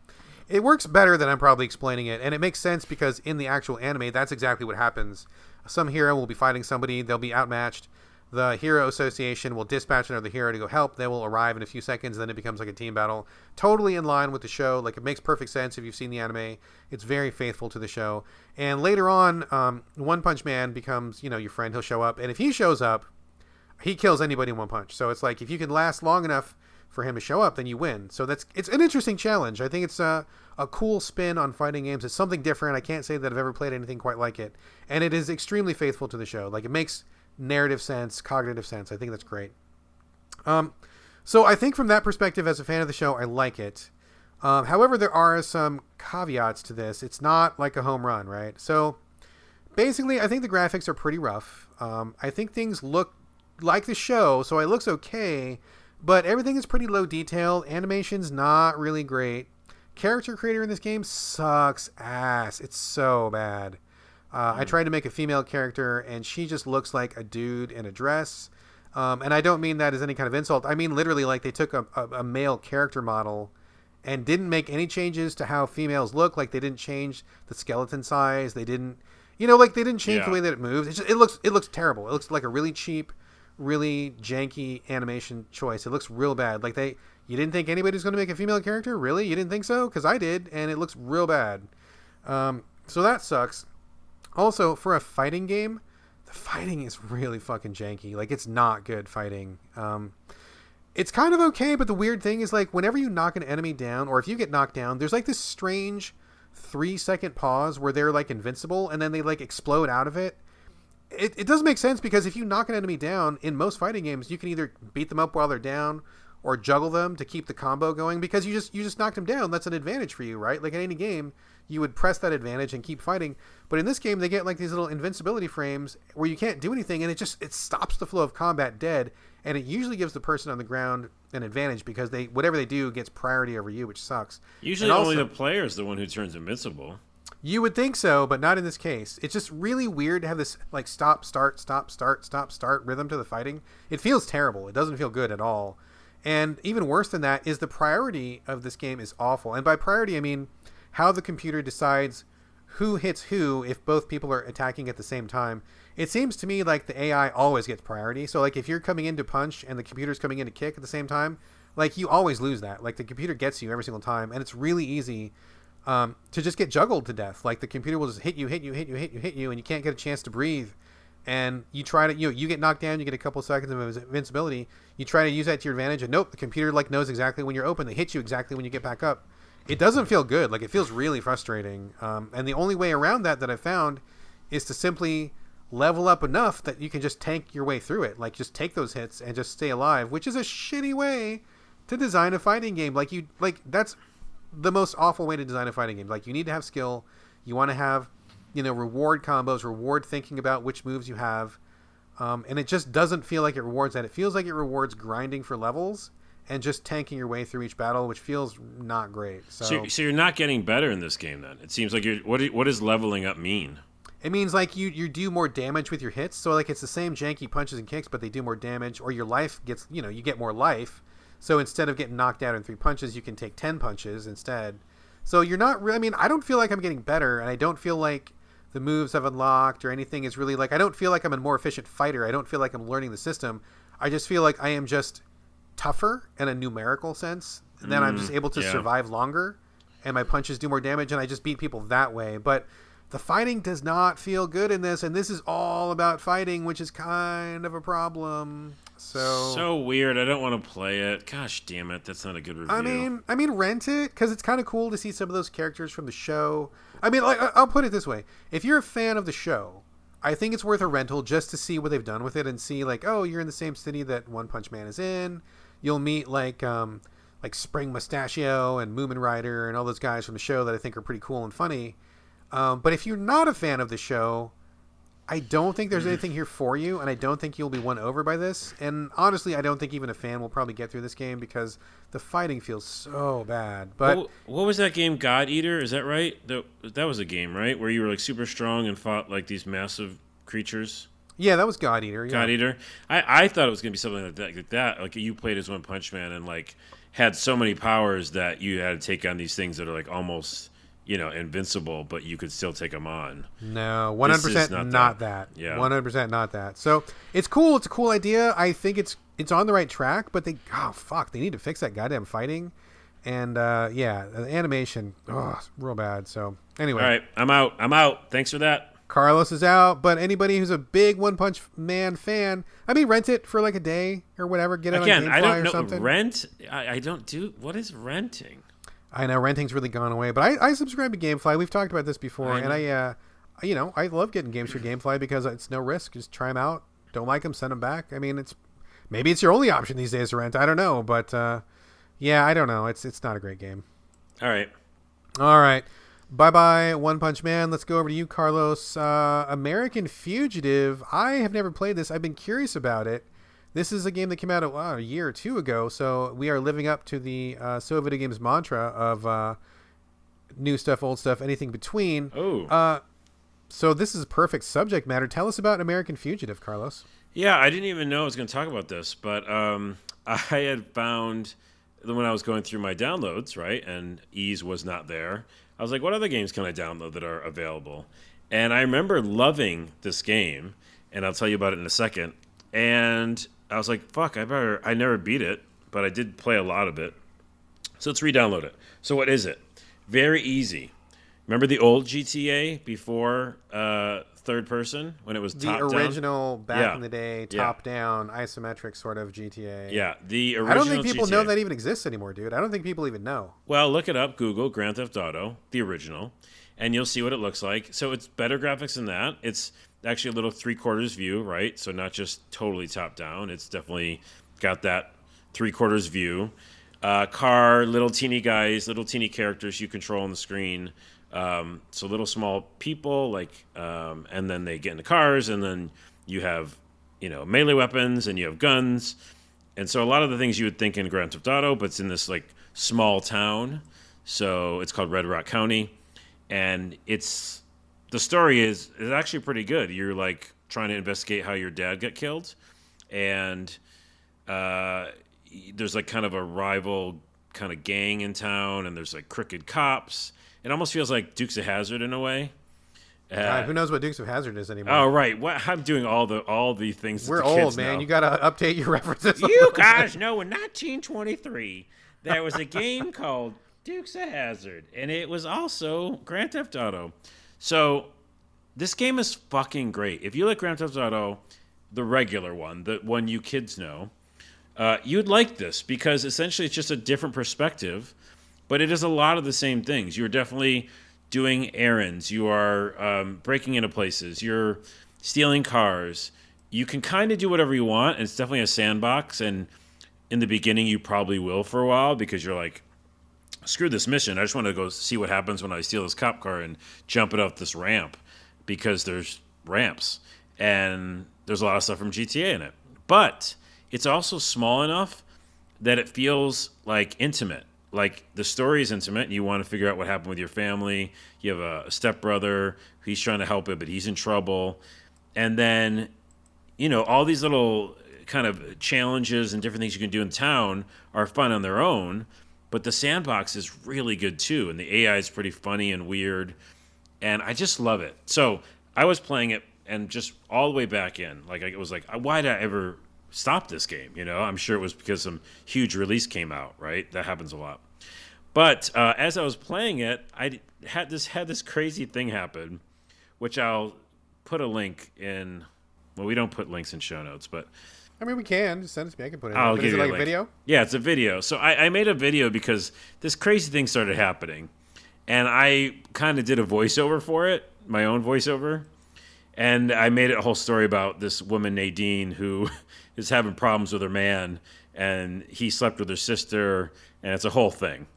It works better than I'm probably explaining it, and it makes sense because in the actual anime, that's exactly what happens. Some hero will be fighting somebody, they'll be outmatched. The hero association will dispatch another hero to go help. They will arrive in a few seconds, then it becomes like a team battle. Totally in line with the show. Like, it makes perfect sense if you've seen the anime. It's very faithful to the show. And later on, One Punch Man becomes, your friend. He'll show up, and if he shows up, he kills anybody in one punch. So it's like, if you can last long enough for him to show up, then you win. So it's an interesting challenge. I think it's a cool spin on fighting games. It's something different. I can't say that I've ever played anything quite like it. And it is extremely faithful to the show. Like, it makes narrative sense, cognitive sense. I think that's great. So I think from that perspective, as a fan of the show, I like it. However, there are some caveats to this. It's not like a home run, right? So basically, I think the graphics are pretty rough. I think things look like the show, so it looks okay, but everything is pretty low detail. Animation's not really great. Character creator in this game sucks ass. It's so bad. I tried to make a female character, and she just looks like a dude in a dress. And I don't mean that as any kind of insult. I mean literally, like, they took a male character model and didn't make any changes to how females look. Like, they didn't change the skeleton size. They didn't, they didn't change the way that it moves. It looks terrible. It looks like a really cheap, really janky animation choice. It looks real bad. Like, you didn't think anybody's going to make a female character? Really? You didn't think so? Because I did, and it looks real bad. So that sucks. Also, for a fighting game, the fighting is really fucking janky. Like, it's not good fighting. It's kind of okay, but the weird thing is, like, whenever you knock an enemy down, or if you get knocked down, there's like this strange 3-second pause where they're like invincible, and then they like explode out of it. It doesn't make sense, because if you knock an enemy down in most fighting games, you can either beat them up while they're down or juggle them to keep the combo going, because you just knocked them down. That's an advantage for you, right? Like in any game, you would press that advantage and keep fighting. But in this game, they get like these little invincibility frames where you can't do anything, and it stops the flow of combat dead, and it usually gives the person on the ground an advantage, because whatever they do gets priority over you, which sucks. Usually only the player is the one who turns invincible. You would think so, but not in this case. It's just really weird to have this like stop, start, stop, start, stop, start rhythm to the fighting. It feels terrible. It doesn't feel good at all. And even worse than that is the priority of this game is awful. And by priority, I mean how the computer decides who hits who if both people are attacking at the same time. It seems to me like the AI always gets priority. So like if you're coming in to punch and the computer's coming in to kick at the same time, like you always lose that. Like the computer gets you every single time, and it's really easy to just get juggled to death. Like the computer will just hit you, and you can't get a chance to breathe. And you try to, you get knocked down, you get a couple seconds of invincibility. You try to use that to your advantage, and nope, the computer like knows exactly when you're open. They hit you exactly when you get back up. It doesn't feel good. Like it feels really frustrating. And the only way around that I've found is to simply level up enough that you can just tank your way through it. Like just take those hits and just stay alive, which is a shitty way to design a fighting game. That's the most awful way to design a fighting game. Like you need to have skill. You want to have, reward combos, reward thinking about which moves you have. And it just doesn't feel like it rewards that. It feels like it rewards grinding for levels and just tanking your way through each battle, which feels not great. So you're not getting better in this game then? It seems like what does leveling up mean? It means like you do more damage with your hits. So like it's the same janky punches and kicks, but they do more damage, or your life gets, you get more life. So instead of getting knocked out in 3 punches, you can take 10 punches instead. So you're not really, I don't feel like I'm getting better, and I don't feel like the moves I've unlocked or anything is really like, I don't feel like I'm a more efficient fighter. I don't feel like I'm learning the system. I just feel like I am just tougher in a numerical sense. And then I'm just able to survive longer, and my punches do more damage, and I just beat people that way. But the fighting does not feel good in this, and this is all about fighting, which is kind of a problem. So weird. I don't want to play it. Gosh damn it, that's not a good review. I mean, rent it, because it's kind of cool to see some of those characters from the show. I mean, like, I'll put it this way: if you're a fan of the show, I think it's worth a rental just to see what they've done with it and see, like, oh, you're in the same city that One Punch Man is in. You'll meet like Spring Mustachio and Moomin Rider and all those guys from the show that I think are pretty cool and funny. But if you're not a fan of the show, I don't think there's anything here for you, and I don't think you'll be won over by this. And honestly, I don't think even a fan will probably get through this game because the fighting feels so bad. But what was that game, God Eater? Is that right? That was a game, right? Where you were like super strong and fought like these massive creatures? Yeah, that was God Eater. Yeah. God Eater. I thought it was going to be something like that. Like you played as One Punch Man and like had so many powers that you had to take on these things that are like almost, invincible, but you could still take them on. No, 100% not that. Yeah. 100% not that. So it's cool. It's a cool idea. I think it's on the right track, but they need to fix that goddamn fighting. And the animation, real bad. So anyway. All right, I'm out. Thanks for that. Carlos is out, but anybody who's a big One Punch Man fan, rent it for like a day or whatever. Get it again. on Gamefly I don't know. Or something. Rent. I don't do. What is renting? I know renting's really gone away, but I subscribe to GameFly. We've talked about this before, and I love getting games through GameFly because it's no risk. Just try them out. Don't like them, send them back. I mean, maybe it's your only option these days to rent. I don't know, but I don't know. It's not a great game. All right. Bye-bye, One Punch Man. Let's go over to you, Carlos. American Fugitive. I have never played this. I've been curious about it. This is a game that came out a year or two ago, so we are living up to the Videogames mantra of new stuff, old stuff, anything between. Oh. So this is perfect subject matter. Tell us about American Fugitive, Carlos. Yeah, I didn't even know I was going to talk about this, but I had found when I was going through my downloads, right, and Ease was not there, I was like, what other games can I download that are available? And I remember loving this game, and I'll tell you about it in a second. And I was like, fuck, I never beat it, but I did play a lot of it. So let's re-download it. So what is it? Very easy. Remember the old GTA before third person when it was top down? The original back in the day, top down, isometric sort of GTA. Yeah, the original I don't think people GTA. know that even exists anymore, dude. I don't think people even know. Well, look it up, Google Grand Theft Auto, the original, and you'll see what it looks like. So it's better graphics than that. It's actually a little 3/4 view, right? So not just totally top down. It's definitely got that 3/4 view. Car, little teeny guys, little teeny characters you control on the screen. So little small people, and then they get into cars, and then you have, melee weapons, and you have guns. And so a lot of the things you would think in Grand Theft Auto, but it's in this small town. So it's called Red Rock County. And the story is actually pretty good. You're trying to investigate how your dad got killed. And there's kind of a rival kind of gang in town, and there's crooked cops. It almost feels like Dukes of Hazzard in a way. God, who knows what Dukes of Hazzard is anymore? Oh right, what I'm doing all the things. We're that the old, kids man. know. You gotta update your references. You guys know in 1923 there was a game called Dukes of Hazzard, and it was also Grand Theft Auto. So this game is fucking great. If you like Grand Theft Auto, the regular one, the one you kids know, you'd like this because essentially it's just a different perspective, but it is a lot of the same things. You're definitely doing errands. You are breaking into places. You're stealing cars. You can kind of do whatever you want, and it's definitely a sandbox. And in the beginning, you probably will for a while because you're like, screw this mission. I just want to go see what happens when I steal this cop car and jump it off this ramp because there's ramps. And there's a lot of stuff from GTA in it. But it's also small enough that it feels like intimate. Like the story is intimate and you want to figure out what happened with your family. You have a stepbrother. He's trying to help it, but he's in trouble. And then, all these little kind of challenges and different things you can do in town are fun on their own. But the sandbox is really good too. And the AI is pretty funny and weird. And I just love it. So I was playing it and just all the way back in. Like it was like, why did I ever stop this game? I'm sure it was because some huge release came out, right? That happens a lot. But as I was playing it, I had this crazy thing happen, which I'll put a link in. Well, we don't put links in show notes, but I mean, we can just send it to me. I can put it. I'll in. give Is it you like a a link. video? Yeah, it's a video. So I made a video because this crazy thing started happening, and I kind of did a voiceover for it, my own voiceover. And I made it a whole story about this woman, Nadine, who is having problems with her man, and he slept with her sister, and it's a whole thing.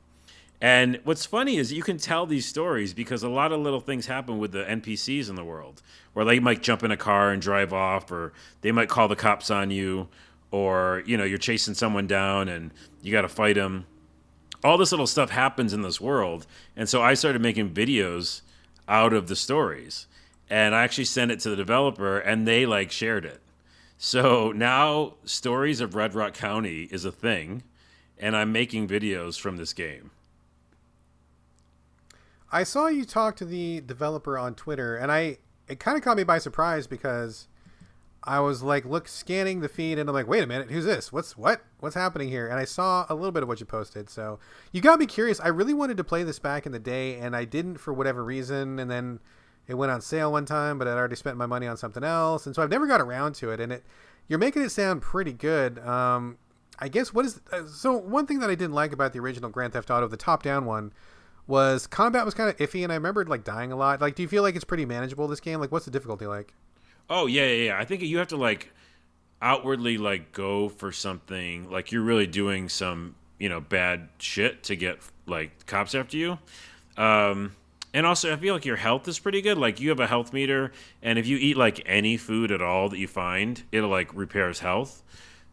And what's funny is you can tell these stories because a lot of little things happen with the NPCs in the world, where they might jump in a car and drive off, or they might call the cops on you, or, you're chasing someone down and you got to fight them. All this little stuff happens in this world. And so I started making videos out of the stories. And I actually sent it to the developer, and they shared it. So now Stories of Red Rock County is a thing, and I'm making videos from this game. I saw you talk to the developer on Twitter, and it kind of caught me by surprise because I was scanning the feed, and I'm like, wait a minute, who's this? What's happening here? And I saw a little bit of what you posted, so you got me curious. I really wanted to play this back in the day, and I didn't for whatever reason, and then it went on sale one time, but I'd already spent my money on something else, and so I've never got around to it. And you're making it sound pretty good. I guess so one thing that I didn't like about the original Grand Theft Auto, the top-down one, was combat was kind of iffy, and I remembered dying a lot. Do you feel like it's pretty manageable, this game? What's the difficulty like? Oh yeah. I think you have to outwardly go for something, you're really doing some bad shit to get cops after you. And also, I feel like your health is pretty good. You have a health meter, and if you eat any food at all that you find, it'll repairs health.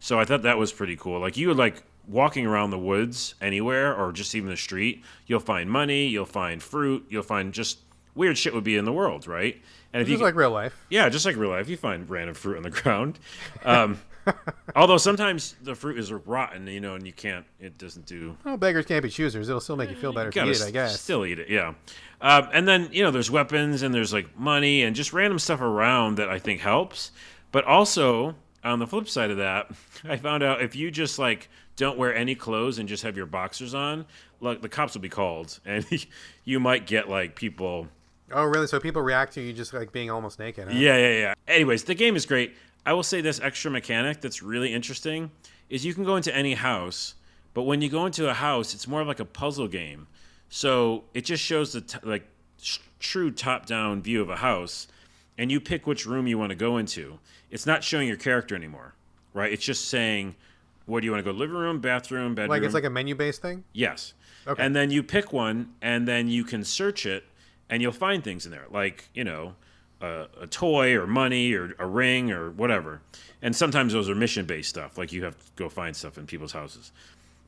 So I thought that was pretty cool. You would walking around the woods anywhere, or just even the street, you'll find money, you'll find fruit, you'll find just weird shit would be in the world, right? And if Just like real life. Yeah, just like real life, you find random fruit on the ground. Although sometimes the fruit is rotten, and you can't. It doesn't do. Oh, beggars can't be choosers. It'll still make you feel better if you eat it, I guess. Still eat it, yeah. And then there's weapons and there's money and just random stuff around that I think helps. But also on the flip side of that, I found out if you just don't wear any clothes and just have your boxers on, the cops will be called, and you might get people. Oh, really? So people react to you just being almost naked, huh? Yeah. Anyways, the game is great. I will say this extra mechanic that's really interesting is you can go into any house, but when you go into a house, it's more like a puzzle game. So it just shows the true top-down view of a house, and you pick which room you want to go into. It's not showing your character anymore, right? It's just saying, where do you want to go? Living room, bathroom, bedroom? It's a menu-based thing? Yes. Okay. And then you pick one, and then you can search it, and you'll find things in there, a toy or money or a ring or whatever. And sometimes those are mission-based stuff, you have to go find stuff in people's houses.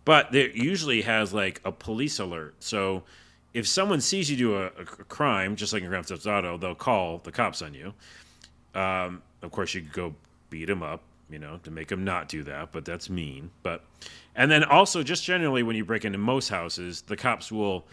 But it usually has a police alert. So if someone sees you do a crime, just like in Grand Theft Auto, they'll call the cops on you. Of course, you could go beat them up, to make them not do that, but that's mean. And then also, just generally, when you break into most houses, the cops will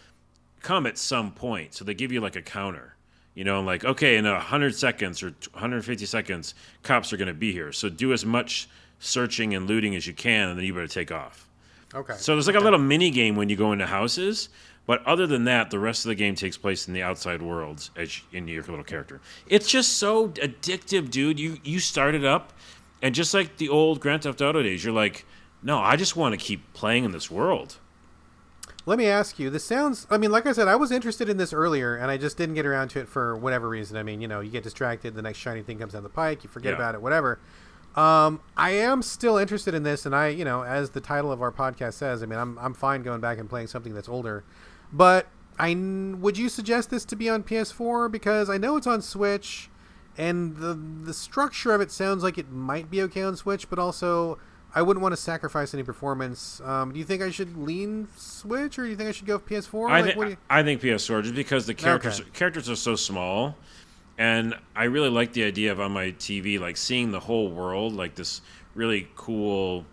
come at some point. So they give you a counter. You know, like, okay, in 100 seconds or 150 seconds, cops are going to be here. So do as much searching and looting as you can, and then you better take off. Okay. So there's like a little mini game when you go into houses, but other than that, the rest of the game takes place in the outside worlds in your little character. It's just so addictive, dude. You start it up, and just like the old Grand Theft Auto days, you're like, no, I just want to keep playing in this world. Let me ask you, this sounds, I mean, like I said, I was interested in this earlier, and I just didn't get around to it for whatever reason. I mean, you know, you get distracted, the next shiny thing comes down the pike, you forget about it, whatever. I am still interested in this, and I, you know, as the title of our podcast says, I mean, I'm fine going back and playing something that's older. But would you suggest this to be on PS4? Because I know it's on Switch, and the structure of it sounds like it might be okay on Switch, but also I wouldn't want to sacrifice any performance. Do you think I should lean Switch, or do you think I should go with PS4? I think PS4, just because the characters are so small, and I really like the idea of on my TV, like seeing the whole world, like this really cool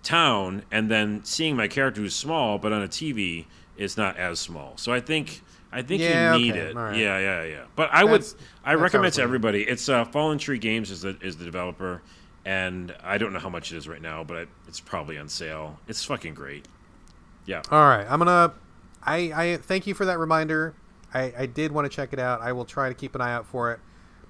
town, and then seeing my character who's small, but on a TV, it's not as small. So I think you need it. Right. Yeah. But I recommend to everybody. It's Fallen Tree Games is the developer. And I don't know how much it is right now, but it's probably on sale. It's fucking great. Yeah. All right. I thank you for that reminder. I did want to check it out. I will try to keep an eye out for it.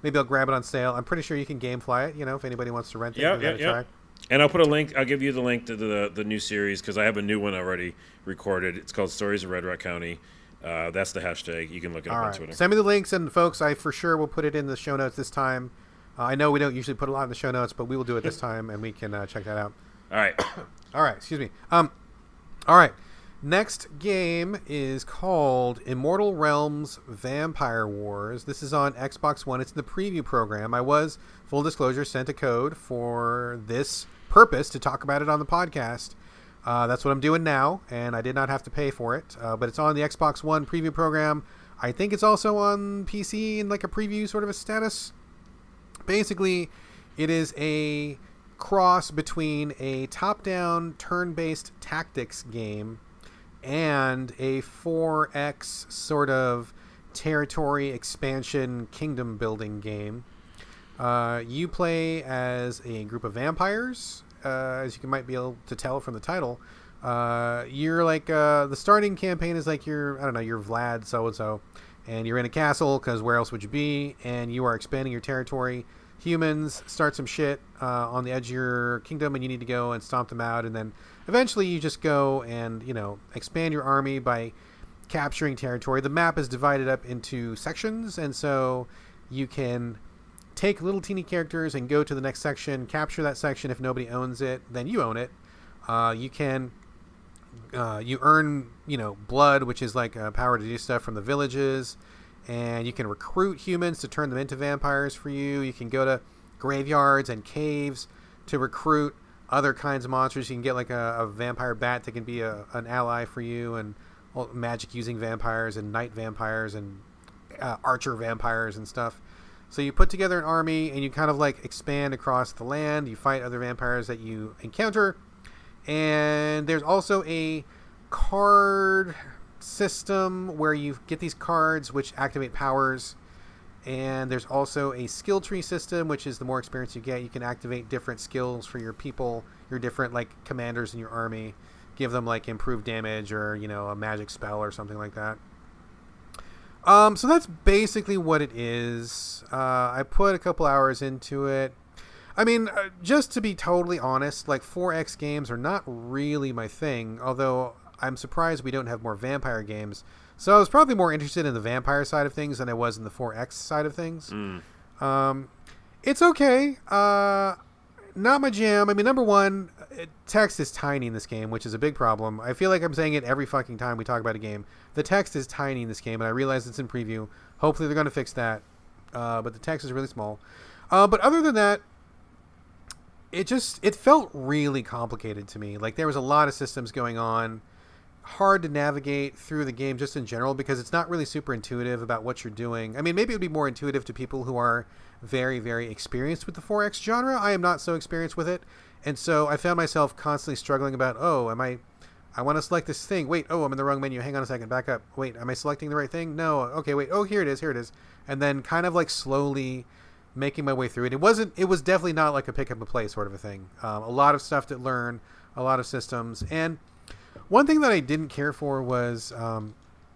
Maybe I'll grab it on sale. I'm pretty sure you can GameFly it, you know, if anybody wants to rent it. Yeah. And I'll put a link. I'll give you the link to the new series because I have a new one already recorded. It's called Stories of Red Rock County. That's the hashtag. You can look it up on Twitter. Send me the links, and folks, I for sure will put it in the show notes this time. I know we don't usually put a lot in the show notes, but we will do it this time, and we can check that out. All right. All right. Excuse me. All right. Next game is called Immortal Realms Vampire Wars. This is on Xbox One. It's in the preview program. I was, full disclosure, sent a code for this purpose to talk about it on the podcast. That's what I'm doing now, and I did not have to pay for it. But it's on the Xbox One preview program. I think it's also on PC in like a preview sort of a status. Basically, it is a cross between a top-down turn-based tactics game and a 4X sort of territory expansion kingdom building game. You play as a group of vampires, as you might be able to tell from the title. You're like the starting campaign is like you're Vlad so-and-so, and you're in a castle because where else would you be? And you are expanding your territory. Humans start some shit on the edge of your kingdom, and you need to go and stomp them out. And then eventually you just go and, you know, expand your army by capturing territory. The map is divided up into sections, and so you can take little teeny characters and go to the next section, capture that section. If nobody owns it, then you own it. You can you earn, you know, blood, which is like power to do stuff from the villages. And you can recruit humans to turn them into vampires for you. You can go to graveyards and caves to recruit other kinds of monsters. You can get like a vampire bat that can be an ally for you, and magic using vampires and night vampires and archer vampires and stuff. So you put together an army and you kind of like expand across the land. You fight other vampires that you encounter. And there's also a card system where you get these cards which activate powers, and there's also a skill tree system, which is the more experience you get, you can activate different skills for your people, your different like commanders in your army, give them like improved damage or, you know, a magic spell or something like that. So that's basically what it is. I put a couple hours into it. I mean, just to be totally honest, like 4X games are not really my thing, although I'm surprised we don't have more vampire games. So I was probably more interested in the vampire side of things than I was in the 4X side of things. It's okay. Not my jam. I mean, number one, text is tiny in this game, which is a big problem. I feel like I'm saying it every fucking time we talk about a game. The text is tiny in this game, and I realize it's in preview. Hopefully they're going to fix that. But the text is really small. But other than that, it felt really complicated to me. Like there was a lot of systems going on. Hard to navigate through the game just in general because it's not really super intuitive about what you're doing. I mean, maybe it would be more intuitive to people who are very, very experienced with the 4X genre. I am not so experienced with it. And so I found myself constantly struggling about, I want to select this thing. Wait, oh, I'm in the wrong menu. Hang on a second. Back up. Wait, am I selecting the right thing? No. Okay, wait. Oh, here it is. Here it is. And then kind of like slowly making my way through it. It was definitely not like a pick up and play sort of a thing. A lot of stuff to learn, a lot of systems. And one thing that I didn't care for was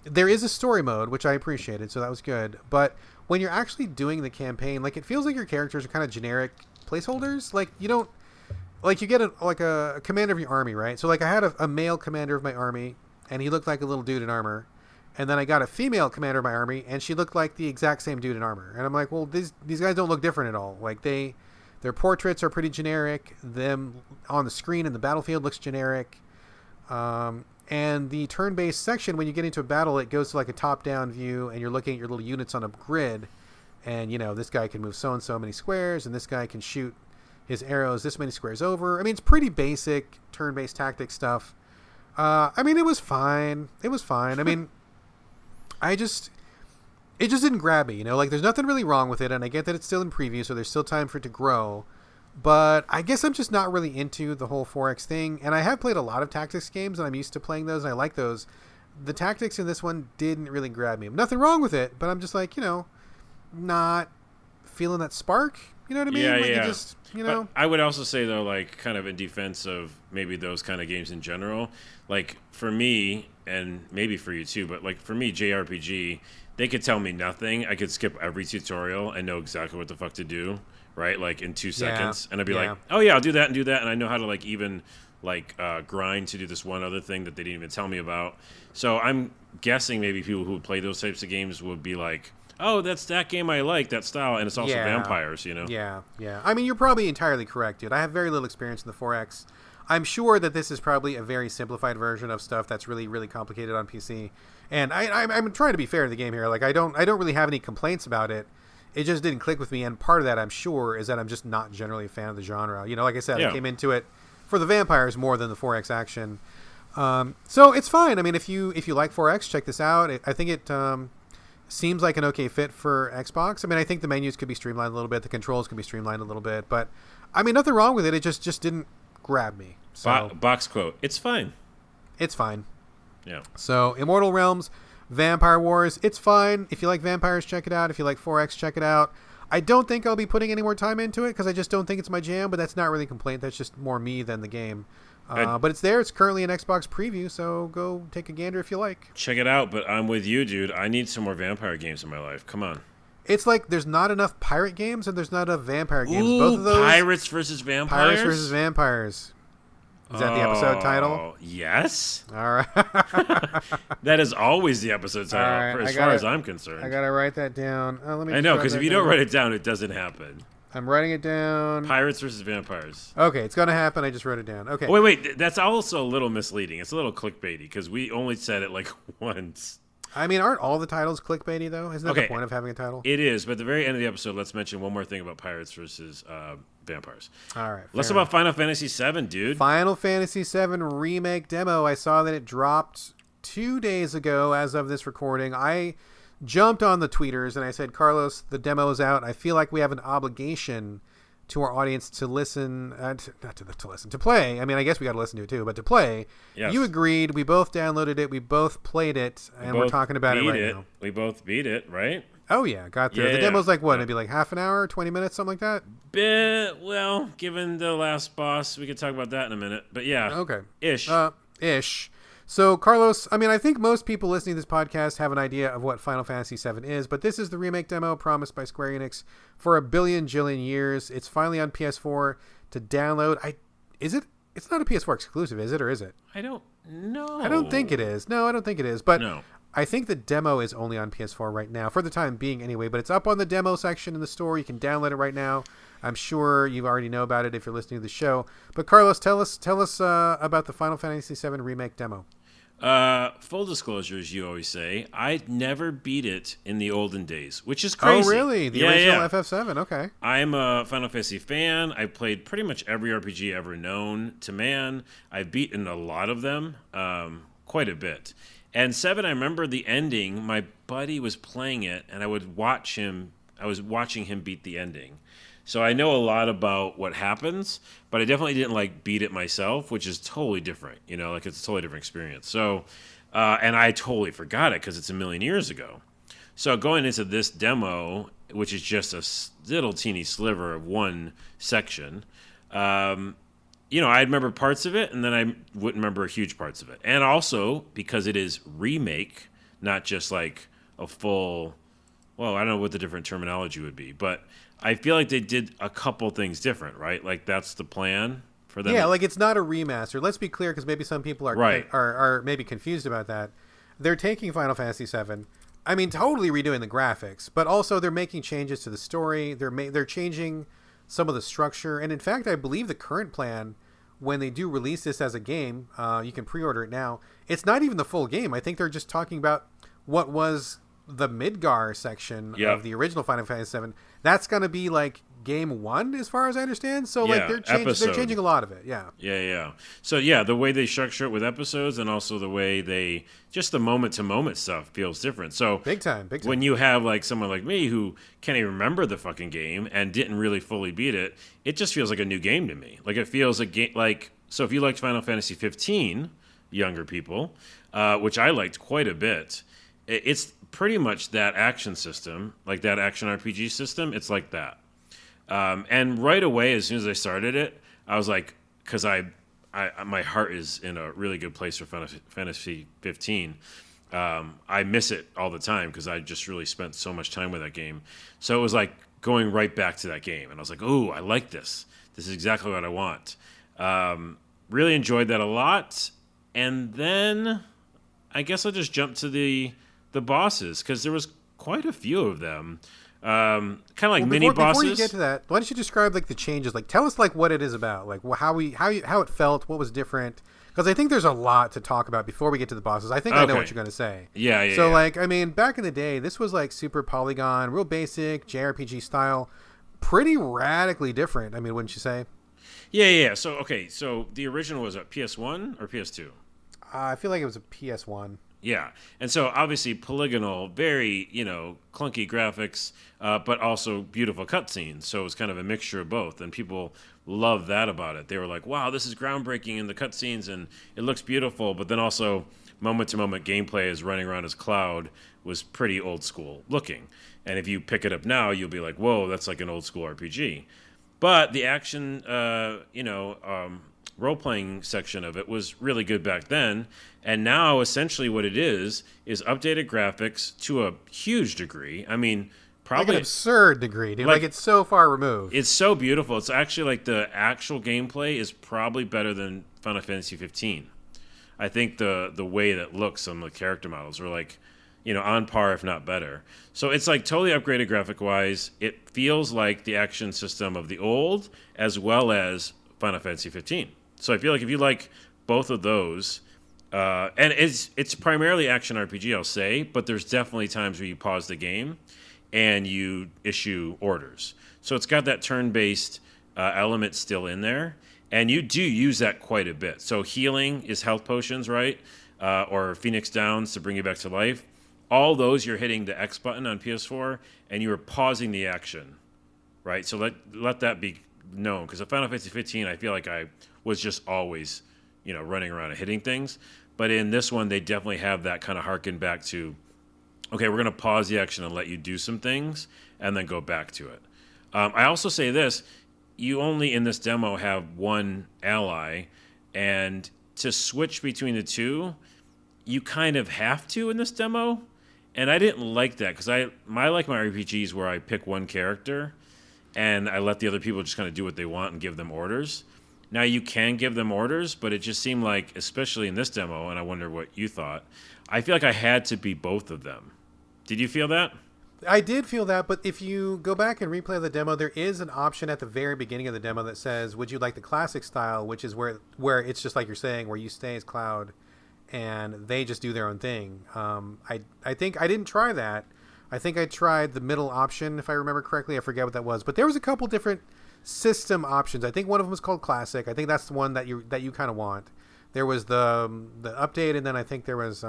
there is a story mode, which I appreciated, so that was good. But when you're actually doing the campaign, like it feels like your characters are kind of generic placeholders. Like you don't, like you get a commander of your army, right? So like I had a male commander of my army, and he looked like a little dude in armor. And then I got a female commander of my army, and she looked like the exact same dude in armor. And I'm like, well, these guys don't look different at all. Like their portraits are pretty generic. Them on the screen in the battlefield looks generic. And the turn-based section, when you get into a battle, it goes to like a top-down view, and you're looking at your little units on a grid. And, this guy can move so-and-so many squares, and this guy can shoot his arrows this many squares over. I mean, it's pretty basic turn-based tactic stuff. It was fine. It was fine. I mean, it just didn't grab me, Like, there's nothing really wrong with it, and I get that it's still in preview, so there's still time for it to grow. But I guess I'm just not really into the whole 4X thing. And I have played a lot of tactics games, and I'm used to playing those, and I like those. The tactics in this one didn't really grab me. Nothing wrong with it, but I'm just like, not feeling that spark. You know what I mean? Yeah, like yeah. You just, But I would also say, though, like, kind of in defense of maybe those kind of games in general, like, for me, and maybe for you too, but, like, for me, JRPG, they could tell me nothing. I could skip every tutorial and know exactly what the fuck to do, right? Like, in 2 seconds. And I'd be like, oh, yeah, I'll do that and do that. And I know how to, like, even, like, grind to do this one other thing that they didn't even tell me about. So I'm guessing maybe people who play those types of games would be like, oh, that's that game I like, that style, and it's also vampires, Yeah. I mean, you're probably entirely correct, dude. I have very little experience in the 4X. I'm sure that this is probably a very simplified version of stuff that's really, really complicated on PC. And I'm trying to be fair to the game here. Like, I don't really have any complaints about it. It just didn't click with me, and part of that, I'm sure, is that I'm just not generally a fan of the genre. Like I said, I came into it for the vampires more than the 4X action. So it's fine. I mean, if you like 4X, check this out. I think it seems like an okay fit for Xbox. I mean, I think the menus could be streamlined a little bit. The controls could be streamlined a little bit. But, I mean, nothing wrong with it. It just didn't grab me. So, box quote, it's fine. It's fine. Yeah. So, Immortal Realms, Vampire Wars, it's fine. If you like vampires, check it out. If you like 4X, check it out. I don't think I'll be putting any more time into it because I just don't think it's my jam, but that's not really a complaint. That's just more me than the game. But it's there. It's currently an Xbox preview, so go take a gander if you like. Check it out, but I'm with you, dude. I need some more vampire games in my life. Come on. It's like there's not enough pirate games and there's not enough vampire games. Ooh, both of those. Pirates versus Vampires? Pirates versus Vampires. Is that the episode title? Yes. All right. That is always the episode title, right, as far as I'm concerned. I got to write that down. Let me I know, because if you don't write it down, it doesn't happen. I'm writing it down. Pirates versus Vampires. Okay, it's going to happen. I just wrote it down. Okay. Oh, wait. That's also a little misleading. It's a little clickbaity, because we only said it like once. I mean, aren't all the titles clickbaity, though? Isn't that the point of having a title? It is, but at the very end of the episode, let's mention one more thing about Pirates versus Vampires. All right. Let's talk about Final Fantasy VII, dude. Final Fantasy VII Remake Demo. I saw that it dropped 2 days ago as of this recording. I jumped on the tweeters and I said, Carlos, the demo is out. I feel like we have an obligation to our audience to listen, to play. I mean, I guess we got to listen to it too, but to play. Yes. You agreed. We both downloaded it. We both played it, and we're talking about it right now. We both beat it, right? Oh, yeah. Got through. The demo's like what? Maybe like half an hour, 20 minutes, something like that? Well, given the last boss, we could talk about that in a minute. But yeah. Okay. Ish. Ish. So, Carlos, I mean, I think most people listening to this podcast have an idea of what Final Fantasy VII is, but this is the remake demo promised by Square Enix for a billion jillion years. It's finally on PS4 to download. It's not a PS4 exclusive, is it, or is it? I don't know. I don't think it is. No, I don't think it is. But no. I think the demo is only on PS4 right now, for the time being anyway, but it's up on the demo section in the store. You can download it right now. I'm sure you already know about it if you're listening to the show. But, Carlos, tell us about the Final Fantasy VII Remake demo. Full disclosure, as you always say, I never beat it in the olden days, which is crazy. Oh, really? The original FF7? Okay. I'm a Final Fantasy fan. I've played pretty much every RPG ever known to man. I've beaten a lot of them, quite a bit. And 7, I remember the ending. My buddy was playing it, and I was watching him beat the ending. So I know a lot about what happens, but I definitely didn't like beat it myself, which is totally different. Like it's a totally different experience. So, and I totally forgot it because it's a million years ago. So going into this demo, which is just a little teeny sliver of one section, I remember parts of it, and then I wouldn't remember huge parts of it. And also because it is remake, not just like a full. Well, I don't know what the different terminology would be, but I feel like they did a couple things different, right? Like that's the plan for them. Yeah, like it's not a remaster. Let's be clear, because maybe some people are, Right. are maybe confused about that. They're taking Final Fantasy VII. I mean, totally redoing the graphics, but also they're making changes to the story. They're changing some of the structure, and in fact, I believe the current plan, when they do release this as a game, you can pre-order it now. It's not even the full game. I think they're just talking about what was the Midgar section Yep. of the original Final Fantasy VII. That's going to be like game one, as far as I understand. So Yeah, like they're episode. changing a lot of it. Yeah. Yeah. So yeah, the way they structure it with episodes, and also the way they just the moment to moment stuff feels different. So Big time. when you have like someone like me who can't even remember the fucking game and didn't really fully beat it, it just feels like a new game to me. Like it feels a game. Like so, if you liked Final Fantasy 15, younger people, which I liked quite a bit, it's pretty much that action system, like that action RPG system. It's like that. And right away, as soon as I started it, I was like, because my heart is in a really good place for Final Fantasy 15. I miss it all the time because I just really spent so much time with that game. So it was like going right back to that game, and I was like, "Ooh, I like this. This is exactly what I want." Really enjoyed that a lot, and then I guess I'll just jump to the bosses because there was quite a few of them. Kind of like mini bosses. Before you get to that, why don't you describe like the changes? Like, tell us like what it is about, like how it felt, what was different. Because I think there's a lot to talk about before we get to the bosses. I think I know what you're going to say. Yeah. So like, I mean, back in the day, this was like super polygon, real basic JRPG style, pretty radically different. I mean, wouldn't you say? Yeah. So the original was a PS1 or PS2. I feel like it was a PS1. Yeah, and so obviously polygonal, very clunky graphics, but also beautiful cutscenes. So it was kind of a mixture of both, and people loved that about it. They were like, "Wow, this is groundbreaking in the cutscenes, and it looks beautiful." But then also moment-to-moment gameplay as running around as Cloud was pretty old school looking. And if you pick it up now, you'll be like, "Whoa, that's like an old school RPG." But the action, role-playing section of it was really good back then, and now essentially what it is updated graphics to a huge degree. I mean, probably like an absurd degree, dude. Like it's so far removed. It's so beautiful. It's actually like the actual gameplay is probably better than Final Fantasy 15. I think the way that looks on the character models are like, on par if not better. So it's like totally upgraded graphic-wise. It feels like the action system of the old as well as Final Fantasy 15. So I feel like if you like both of those, and it's primarily action RPG, I'll say, but there's definitely times where you pause the game and you issue orders. So it's got that turn-based element still in there, and you do use that quite a bit. So healing is health potions, right? Or Phoenix Downs to bring you back to life. All those you're hitting the X button on PS4, and you are pausing the action, right? So let that be known, because in Final Fantasy 15, I feel like I was just always, running around and hitting things. But in this one, they definitely have that kind of harken back to, okay, we're going to pause the action and let you do some things and then go back to it. I also say this, you only in this demo have one ally, and to switch between the two, you kind of have to in this demo. And I didn't like that, because I like my RPGs where I pick one character and I let the other people just kind of do what they want and give them orders. Now, you can give them orders, but it just seemed like, especially in this demo, and I wonder what you thought, I feel like I had to be both of them. Did you feel that? I did feel that, but if you go back and replay the demo, there is an option at the very beginning of the demo that says, would you like the classic style, which is where it's just like you're saying, where you stay as Cloud and they just do their own thing. I think I didn't try that. I think I tried the middle option, if I remember correctly. I forget what that was, but there was a couple different system options. I think one of them was called Classic. I think that's the one that you kind of want. There was the update, and then I think there was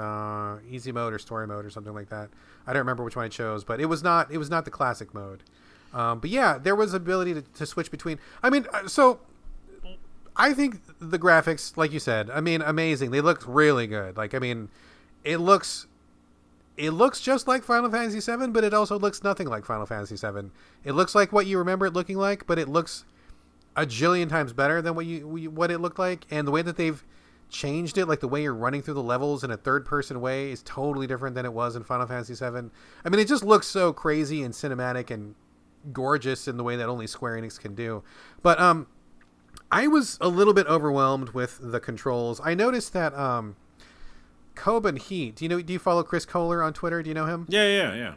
easy mode or story mode or something like that. I don't remember which one I chose, but it was not the classic mode. But yeah, there was ability to switch between. I mean, so I think the graphics, like you said, I mean, amazing. They look really good. Like, I mean, it looks just like Final Fantasy VII, but it also looks nothing like Final Fantasy VII. It looks like what you remember it looking like, but it looks a jillion times better than what it looked like. And the way that they've changed it, like the way you're running through the levels in a third-person way, is totally different than it was in Final Fantasy VII. I mean, it just looks so crazy and cinematic and gorgeous in the way that only Square Enix can do. But I was a little bit overwhelmed with the controls. I noticed that Coben Heat. Do you follow Chris Kohler on Twitter? Do you know him? Yeah.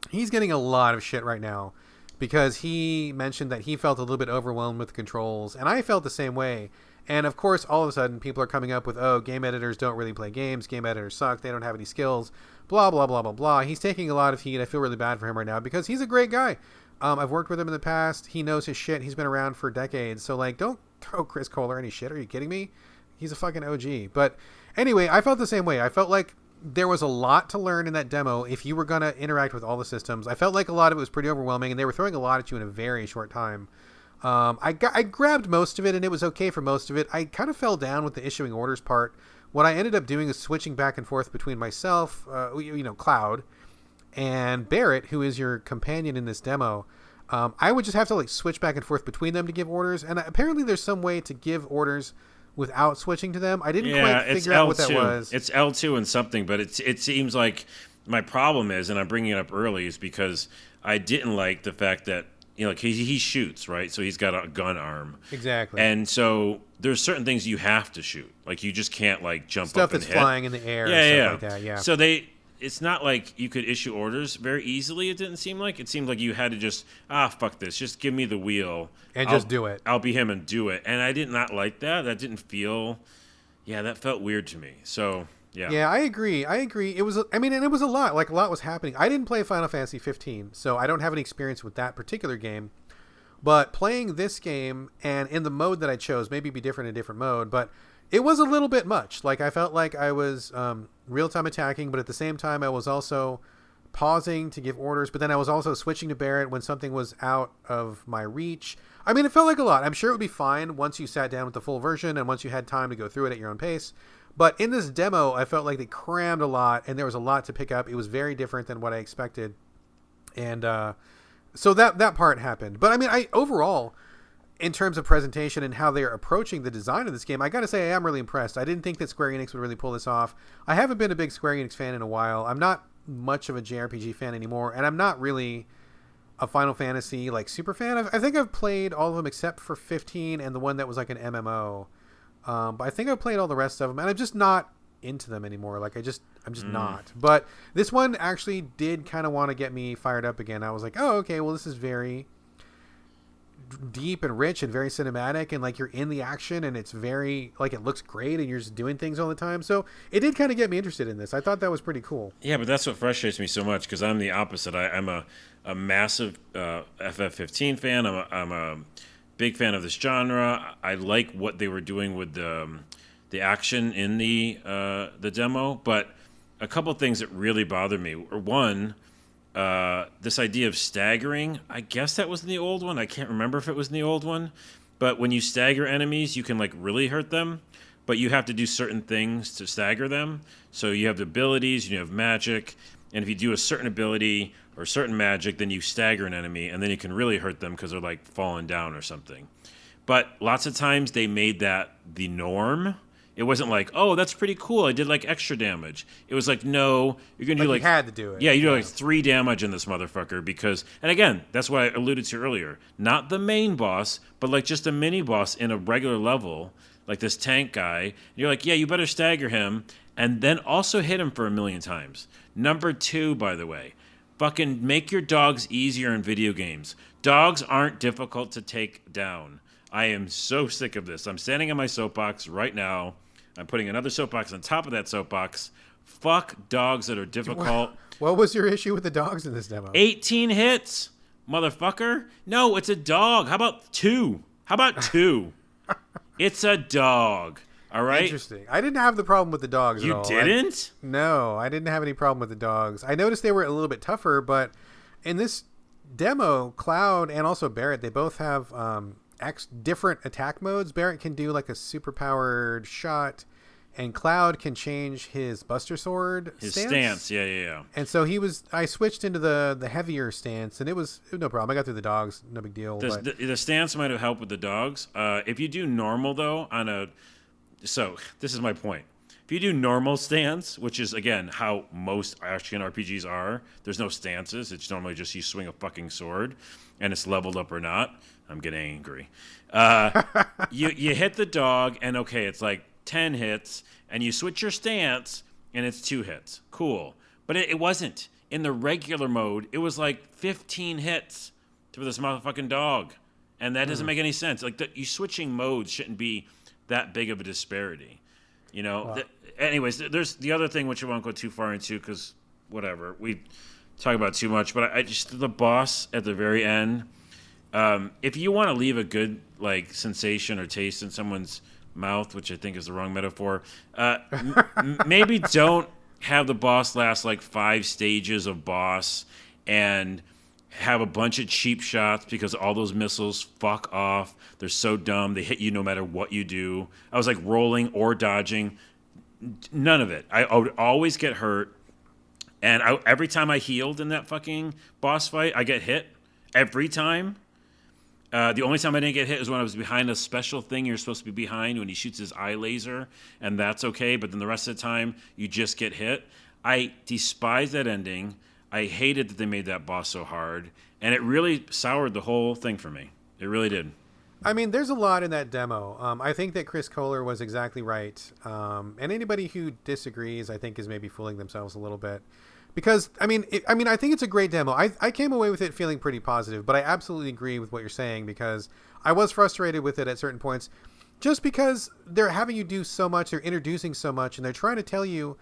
He's getting a lot of shit right now because he mentioned that he felt a little bit overwhelmed with the controls, and I felt the same way. And of course, all of a sudden, people are coming up with, game editors don't really play games. Game editors suck. They don't have any skills. Blah, blah, blah, blah, blah. He's taking a lot of heat. I feel really bad for him right now because he's a great guy. I've worked with him in the past. He knows his shit. He's been around for decades. So, don't throw Chris Kohler any shit. Are you kidding me? He's a fucking OG. But anyway, I felt the same way. I felt like there was a lot to learn in that demo if you were going to interact with all the systems. I felt like a lot of it was pretty overwhelming, and they were throwing a lot at you in a very short time. I grabbed most of it, and it was okay for most of it. I kind of fell down with the issuing orders part. What I ended up doing is switching back and forth between myself, Cloud, and Barrett, who is your companion in this demo. I would just have to switch back and forth between them to give orders, and apparently there's some way to give orders without switching to them. I didn't quite figure out what that was. It's L2 and something, but it seems like my problem is, and I'm bringing it up early, is because I didn't like the fact that he shoots, right? So he's got a gun arm. Exactly. And so there's certain things you have to shoot. Like you just can't jump stuff up and that's hit. flying in the air and stuff like that, yeah. So it's not like you could issue orders very easily, it didn't seem like. It seemed like you had to just, fuck this, just give me the wheel. And just do it. I'll be him and do it. And I did not like that. That didn't feel, that felt weird to me. So, yeah. Yeah, I agree. It was, and it was a lot. A lot was happening. I didn't play Final Fantasy 15, so I don't have any experience with that particular game. But playing this game, and in the mode that I chose, maybe be different in a different mode, but it was a little bit much. I felt like I was real-time attacking, but at the same time I was also pausing to give orders, but then I was also switching to Barrett when something was out of my reach. It felt like a lot. I'm sure it would be fine once you sat down with the full version and once you had time to go through it at your own pace. But in this demo, I felt like they crammed a lot, and there was a lot to pick up. It was very different than what I expected. And so that part happened. But I overall, in terms of presentation and how they're approaching the design of this game, I gotta say I am really impressed. I didn't think that Square Enix would really pull this off. I haven't been a big Square Enix fan in a while. I'm not much of a JRPG fan anymore, and I'm not really a Final Fantasy super fan. I think I've played all of them except for 15 and the one that was an MMO. But I think I've played all the rest of them, and I'm just not into them anymore. I'm just not. But this one actually did kind of want to get me fired up again. I was like, oh, okay, well, this is very deep and rich and very cinematic, and you're in the action, and it's very it looks great, and you're just doing things all the time. So it did kind of get me interested in this. I thought that was pretty cool. Yeah, but that's what frustrates me so much, because I'm the opposite. I'm a massive FF15 fan. I'm a big fan of this genre. I like what they were doing with the action in the demo, but a couple things that really bothered me were, one, this idea of staggering. I guess that was in the old one. I can't remember if it was in the old one, but when you stagger enemies, you can really hurt them, but you have to do certain things to stagger them. So you have the abilities, you have magic, and if you do a certain ability or certain magic, then you stagger an enemy, and then you can really hurt them because they're falling down or something. But lots of times they made that the norm. It wasn't oh, that's pretty cool, I did extra damage. It was no, you're going to do you had to do it. Yeah, you do 3 damage in this motherfucker because, and again, that's what I alluded to earlier. Not the main boss, but just a mini boss in a regular level, this tank guy. And you're yeah, you better stagger him and then also hit him for 1,000,000 times. Number 2, by the way, fucking make your dogs easier in video games. Dogs aren't difficult to take down. I am so sick of this. I'm standing on my soapbox right now. I'm putting another soapbox on top of that soapbox. Fuck dogs that are difficult. What was your issue with the dogs in this demo? 18 hits, motherfucker. No, it's a dog. How about 2? It's a dog. All right? Interesting. I didn't have the problem with the dogs at all. You didn't? No, I didn't have any problem with the dogs. I noticed they were a little bit tougher, but in this demo, Cloud and also Barrett, they both have different attack modes. Barrett can do like a super powered shot, and Cloud can change his Buster Sword stance. Yeah. And so I switched into the heavier stance, and it was no problem. I got through the dogs, no big deal. The stance might have helped with the dogs. If you do normal though, so this is my point. If you do normal stance, which is again how most action RPGs are, there's no stances. It's normally just you swing a fucking sword, and it's leveled up or not. I'm getting angry. You hit the dog, and okay, it's like 10 hits, and you switch your stance, and it's 2 hits. Cool. But it wasn't. In the regular mode, it was like 15 hits for this motherfucking dog. And that doesn't make any sense. Like, you switching modes shouldn't be that big of a disparity. You know? Wow. Anyways, there's the other thing which I won't go too far into because, whatever, we talk about too much. But I just, the boss at the very end, if you want to leave a good, like, sensation or taste in someone's mouth, which I think is the wrong metaphor, maybe don't have the boss last like 5 stages of boss and have a bunch of cheap shots because all those missiles fuck off. They're so dumb. They hit you no matter what you do. I was like rolling or dodging. None of it. I would always get hurt. And every time I healed in that fucking boss fight, I get hit. Every time. The only time I didn't get hit is when I was behind a special thing you're supposed to be behind when he shoots his eye laser, and that's okay. But then the rest of the time, you just get hit. I despise that ending. I hated that they made that boss so hard, and it really soured the whole thing for me. It really did. I mean, there's a lot in that demo. I think that Chris Kohler was exactly right. And anybody who disagrees, I think, is maybe fooling themselves a little bit. Because, I mean, I think it's a great demo. I came away with it feeling pretty positive, but I absolutely agree with what you're saying because I was frustrated with it at certain points just because they're having you do so much, they're introducing so much, and they're trying to tell you,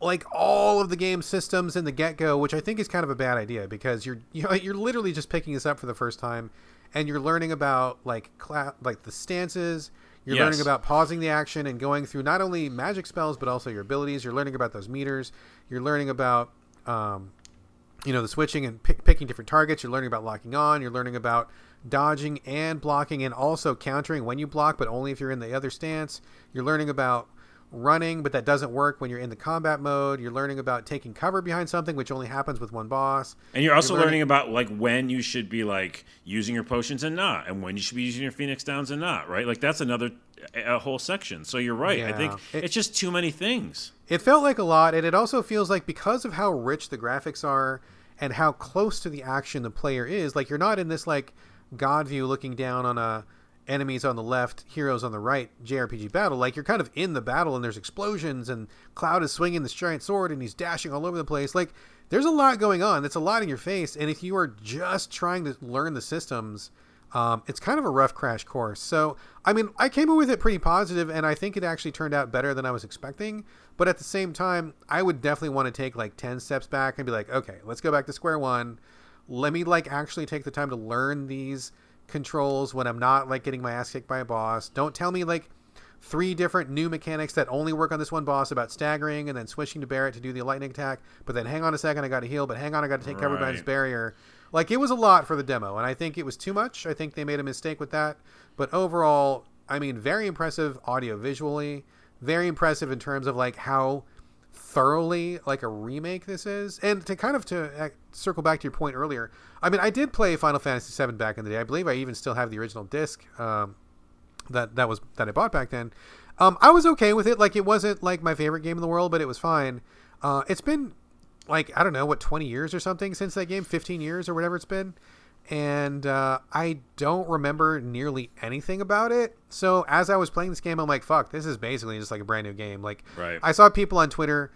like, all of the game systems in the get-go, which I think is kind of a bad idea because you're literally just picking this up for the first time, and you're learning about, like the stances. You're learning about pausing the action and going through not only magic spells, but also your abilities. You're learning about those meters. You're learning about, the switching and picking different targets. You're learning about locking on. You're learning about dodging and blocking and also countering when you block, but only if you're in the other stance. You're learning about running, but that doesn't work when you're in the combat mode. You're learning about taking cover behind something, which only happens with one boss. And you're also learning about like when you should be like using your potions and not, and when you should be using your Phoenix Downs and not, right? Like that's a whole section. So you're right. Yeah. I think it's just too many things. It felt like a lot, and it also feels like because of how rich the graphics are and how close to the action the player is, like you're not in this like God view looking down on enemies on the left, heroes on the right JRPG battle. Like you're kind of in the battle and there's explosions and Cloud is swinging this giant sword and he's dashing all over the place. Like there's a lot going on. That's a lot in your face. And if you are just trying to learn the systems, it's kind of a rough crash course. So, I mean, I came in with it pretty positive and I think it actually turned out better than I was expecting. But at the same time, I would definitely want to take like 10 steps back and be like, okay, let's go back to square one. Let me like actually take the time to learn these controls when I'm not like getting my ass kicked by a boss. Don't tell me like 3 different new mechanics that only work on this one boss about staggering and then switching to Barrett to do the lightning attack, but then hang on a second, I got to heal, but hang on, I got to take cover behind this barrier. Like it was a lot for the demo and I think it was too much. I think they made a mistake with that, but overall, I mean, very impressive audio visually, very impressive in terms of like how thoroughly like a remake this is. And to kind of circle back to your point earlier, I mean, I did play Final Fantasy VII back in the day. I believe I even still have the original disc that I bought back then. I was okay with it. Like it wasn't like my favorite game in the world, but it was fine. It's been like, I don't know, 20 years or something since that game, 15 years or whatever it's been. And I don't remember nearly anything about it. So as I was playing this game, I'm like, fuck, this is basically just like a brand new game. Like right. I saw people on Twitter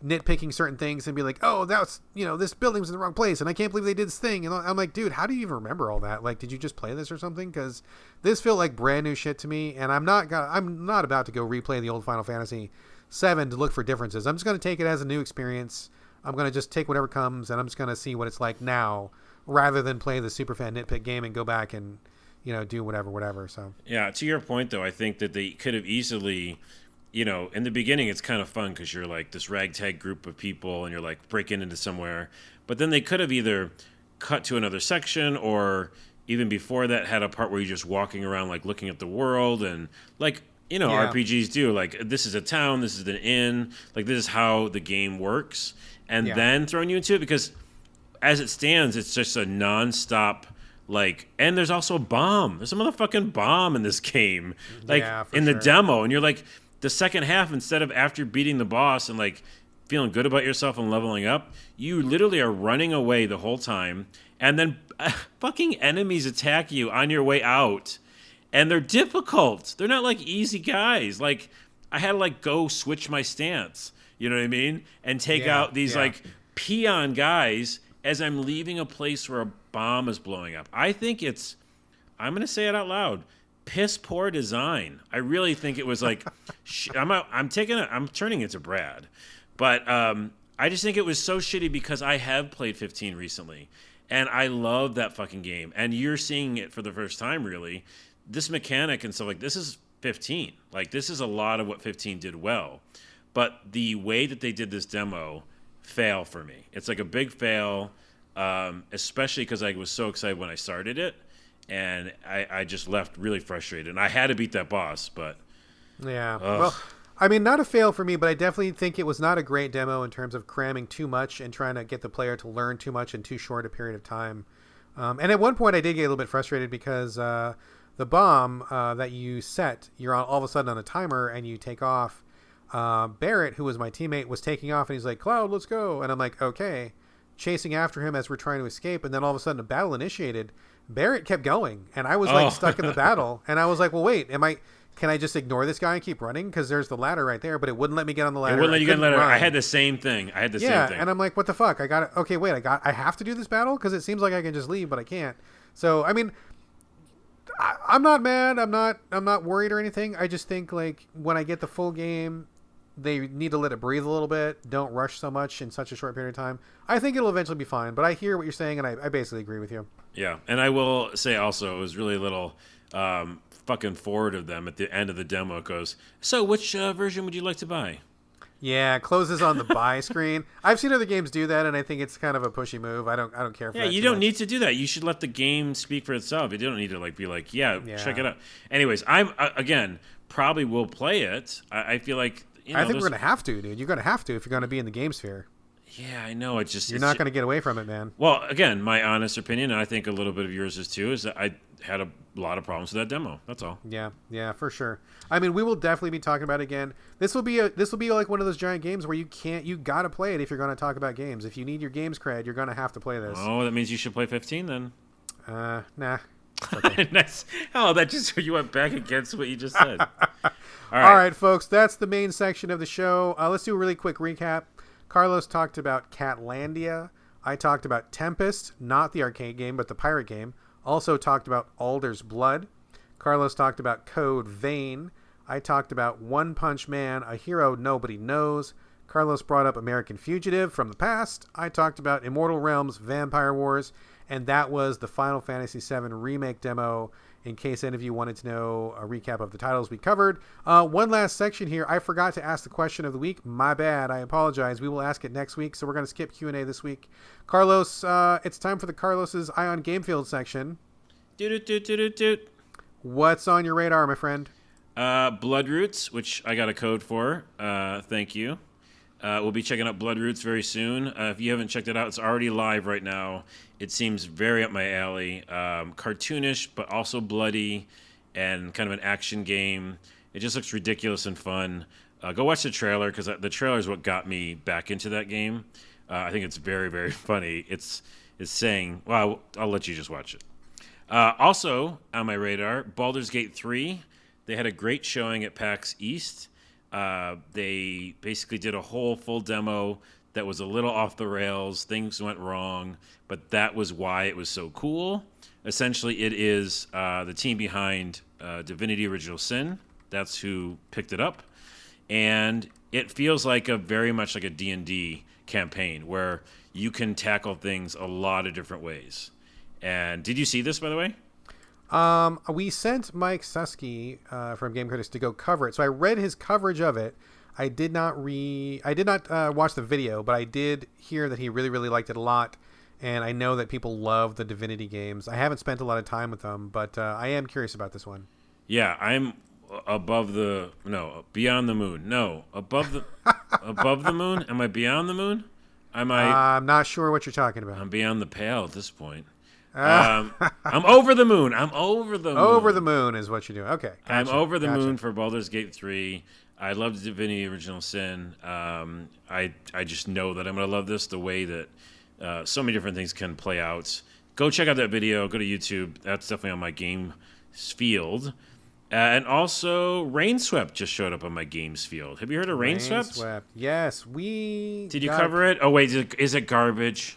nitpicking certain things and be like, oh, that's, this building was in the wrong place and I can't believe they did this thing. And I'm like, dude, how do you even remember all that? Like, did you just play this or something? Because this felt like brand new shit to me. And I'm not about to go replay the old Final Fantasy VII to look for differences. I'm just going to take it as a new experience. I'm going to just take whatever comes and I'm just going to see what it's like now rather than play the super fan nitpick game and go back and, do whatever. So, yeah, to your point though, I think that they could have easily, in the beginning, it's kind of fun because you're like this ragtag group of people and you're like breaking into somewhere. But then they could have either cut to another section, or even before that had a part where you're just walking around like looking at the world and like RPGs do, like this is a town, this is an inn, like this is how the game works, and then throwing you into it, because as it stands it's just a nonstop like, and there's also a bomb. There's a motherfucking bomb in this game, like in the demo, and you're like the second half, instead of after beating the boss and like feeling good about yourself and leveling up, you literally are running away the whole time, and then fucking enemies attack you on your way out, and they're difficult. They're not like easy guys. Like I had to like go switch my stance, you know what I mean, and take out these like peon guys as I'm leaving a place where a bomb is blowing up. I think it's, I'm gonna say it out loud, piss poor design. I really think it was like I'm turning it to Brad. But I just think it was so shitty, because I have played 15 recently, and I love that fucking game. And you're seeing it for the first time, really. This mechanic and stuff, like, this is 15. Like, this is a lot of what 15 did well. But the way that they did this demo, fail for me. It's like a big fail, especially because I was so excited when I started it, and I just left really frustrated. And I had to beat that boss, but... Yeah, well... I mean, not a fail for me, but I definitely think it was not a great demo in terms of cramming too much and trying to get the player to learn too much in too short a period of time. And at one point I did get a little bit frustrated because the bomb that you set, you're all of a sudden on a timer and you take off. Barrett, who was my teammate, was taking off and he's like, Cloud, let's go. And I'm like, okay. Chasing after him as we're trying to escape. And then all of a sudden a battle initiated. Barrett kept going and I was like stuck in the battle. And I was like, well, wait, can I just ignore this guy and keep running? Because there's the ladder right there, but it wouldn't let me get on the ladder. It wouldn't let you get on the ladder. I had the same thing. Same thing. And I'm like, what the fuck? I have to do this battle? Because it seems like I can just leave, but I can't. So, I mean, I'm not mad. I'm not worried or anything. I just think, like, when I get the full game, they need to let it breathe a little bit. Don't rush so much in such a short period of time. I think it'll eventually be fine, but I hear what you're saying, and I basically agree with you. Yeah, and I will say also, it was really a little... fucking forward of them at the end of the demo. It goes, so which version would you like to buy? Yeah, it closes on the buy screen. I've seen other games do that, and I think it's kind of a pushy move. I don't care for that. Yeah, you don't need to do that. You should let the game speak for itself. You don't need to like be like, check it out. Anyways, I'm again probably will play it. I feel like I think we're gonna have to, dude. You're gonna have to if you're gonna be in the game sphere. Yeah, I know. You're not going to get away from it, man. Well, again, my honest opinion, and I think a little bit of yours is too, is that I had a lot of problems with that demo. That's all. Yeah, for sure. I mean, we will definitely be talking about it again. This will be like one of those giant games where you got to play it if you're going to talk about games. If you need your games cred, you're going to have to play this. Oh, that means you should play 15 then. Nah. Okay. Nice. Oh, that just you went back against what you just said. All right, folks. That's the main section of the show. Let's do a really quick recap. Carlos talked about Catlandia. I talked about Tempest, not the arcade game, but the pirate game. Also talked about Alder's Blood. Carlos talked about Code Vein. I talked about One Punch Man, a hero nobody knows. Carlos brought up American Fugitive from the past. I talked about Immortal Realms, Vampire Wars, and that was the Final Fantasy VII Remake Demo, in case any of you wanted to know a recap of the titles we covered. One last section here. I forgot to ask the question of the week. My bad. I apologize. We will ask it next week, so we're going to skip Q&A this week. Carlos, it's time for the Carlos's Ion Gamefield section. Doot. What's on your radar, my friend? Bloodroots, which I got a code for. Thank you. We'll be checking out Bloodroots very soon. If you haven't checked it out, it's already live right now. It seems very up my alley. Cartoonish, but also bloody and kind of an action game. It just looks ridiculous and fun. Go watch the trailer, because the trailer is what got me back into that game. I think it's very, very funny. It's saying, well, I'll let you just watch it. Also on my radar, Baldur's Gate 3. They had a great showing at PAX East. They basically did a whole full demo that was a little off the rails. Things went wrong, but that was why it was so cool. Essentially, it is the team behind Divinity Original Sin. That's who picked it up. And it feels like very much like a D&D campaign where you can tackle things a lot of different ways. And did you see this, by the way? We sent Mike Susky from Game Critics to go cover it. So I read his coverage of it. I did not watch the video, but I did hear that he really, really liked it a lot. and I know that people love the Divinity games. I haven't spent a lot of time with them, but I am curious about this one. Yeah, I'm beyond the moon. No, above the moon. Am I beyond the moon? I'm not sure what you're talking about. I'm beyond the pale at this point. I'm over the moon. I'm over the moon. Over the moon is what you do. Okay. Gotcha, I'm over the moon for Baldur's Gate 3. I loved Divinity Original Sin. I just know that I'm going to love this the way that so many different things can play out. Go check out that video. Go to YouTube. That's definitely on my games field. And also, Rainswept just showed up on my games field. Have you heard of Rainswept? Rainswept. Yes, we... Did you cover it? Oh, wait, is it garbage?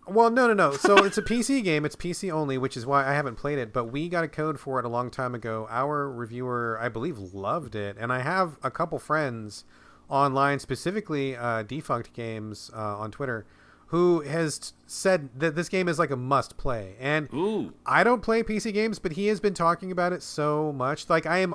Well, no. So it's a PC game. It's PC only, which is why I haven't played it. But we got a code for it a long time ago. Our reviewer, I believe, loved it. And I have a couple friends online, specifically Defunct Games on Twitter, who has said that this game is like a must play. And I don't play PC games, but he has been talking about it so much. Like I'm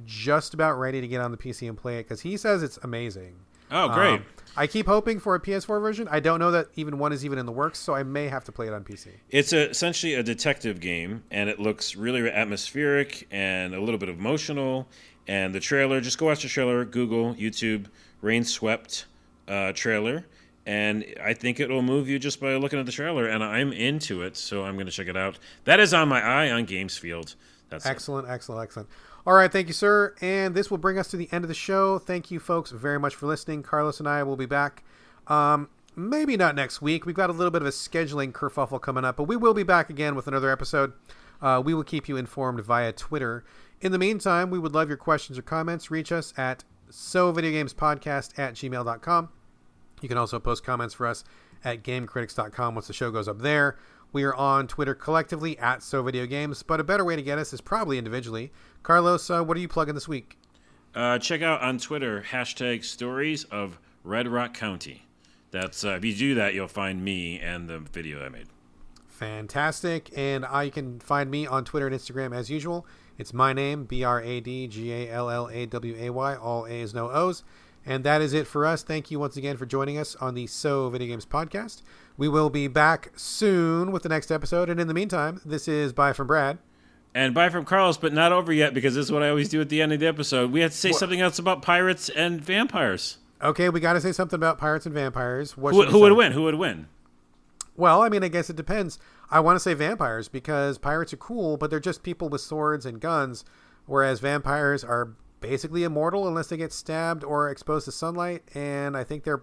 just about ready to get on the PC and play it because he says it's amazing. Oh, great. I keep hoping for a PS4 version. I don't know that one is even in the works, so I may have to play it on PC. It's essentially a detective game, and it looks really atmospheric and a little bit emotional. And the trailer, just go watch the trailer, Google, YouTube, Rainswept trailer. And I think it will move you just by looking at the trailer, and I'm into it, so I'm going to check it out. That is on my eye on Gamesfield. That's excellent. All right, thank you, sir. And this will bring us to the end of the show. Thank you, folks, very much for listening. Carlos and I will be back. Maybe not next week. We've got a little bit of a scheduling kerfuffle coming up, but we will be back again with another episode. We will keep you informed via Twitter. In the meantime, we would love your questions or comments. Reach us at sovideogamespodcast@gmail.com. You can also post comments for us at gamecritics.com once the show goes up there. We are on Twitter collectively at SoVideoGames, but a better way to get us is probably individually. Carlos, what are you plugging this week? Check out on Twitter, #stories of Red Rock County. That's if you do that, you'll find me and the video I made. Fantastic. And you can find me on Twitter and Instagram as usual. It's my name, BradGallaway, all A's, no O's. And that is it for us. Thank you once again for joining us on the So Video Games podcast. We will be back soon with the next episode. And in the meantime, this is bye from Brad. And bye from Carlos, but not over yet because this is what I always do at the end of the episode. We have to say something else about pirates and vampires. Okay, we got to say something about pirates and vampires. Who would win? Who would win? Well, I mean, I guess it depends. I want to say vampires because pirates are cool, but they're just people with swords and guns, whereas vampires are basically immortal unless they get stabbed or exposed to sunlight, and I think they're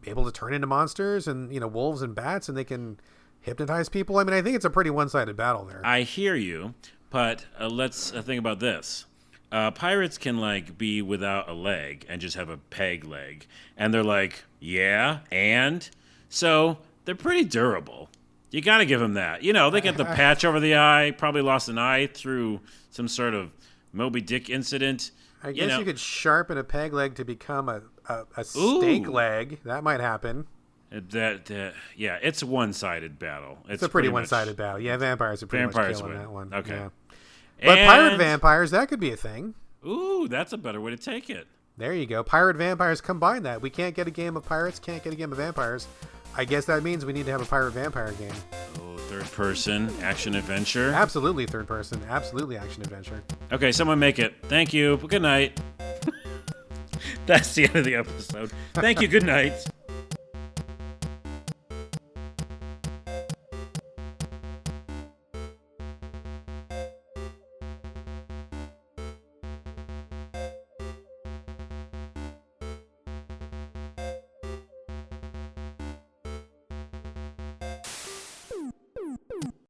able to turn into monsters and wolves and bats, and they can hypnotize people. I mean, I think it's a pretty one-sided battle there. I hear you, but let's think about this. Pirates can be without a leg and just have a peg leg, and they're like, yeah, and so they're pretty durable. You got to give them that. They get the patch over the eye, probably lost an eye through some sort of Moby Dick incident. I guess you could sharpen a peg leg to become a steak leg. That might happen. Yeah, it's a one-sided battle. It's a pretty one-sided battle. Yeah, vampires are pretty much killing that one. Okay. Yeah. But pirate vampires, that could be a thing. Ooh, that's a better way to take it. There you go. Pirate vampires, combine that. We can't get a game of pirates, can't get a game of vampires. I guess that means we need to have a pirate vampire game. Oh, third-person action-adventure? Absolutely third-person. Absolutely action-adventure. Okay, someone make it. Thank you. Good night. That's the end of the episode. Thank you. Good night.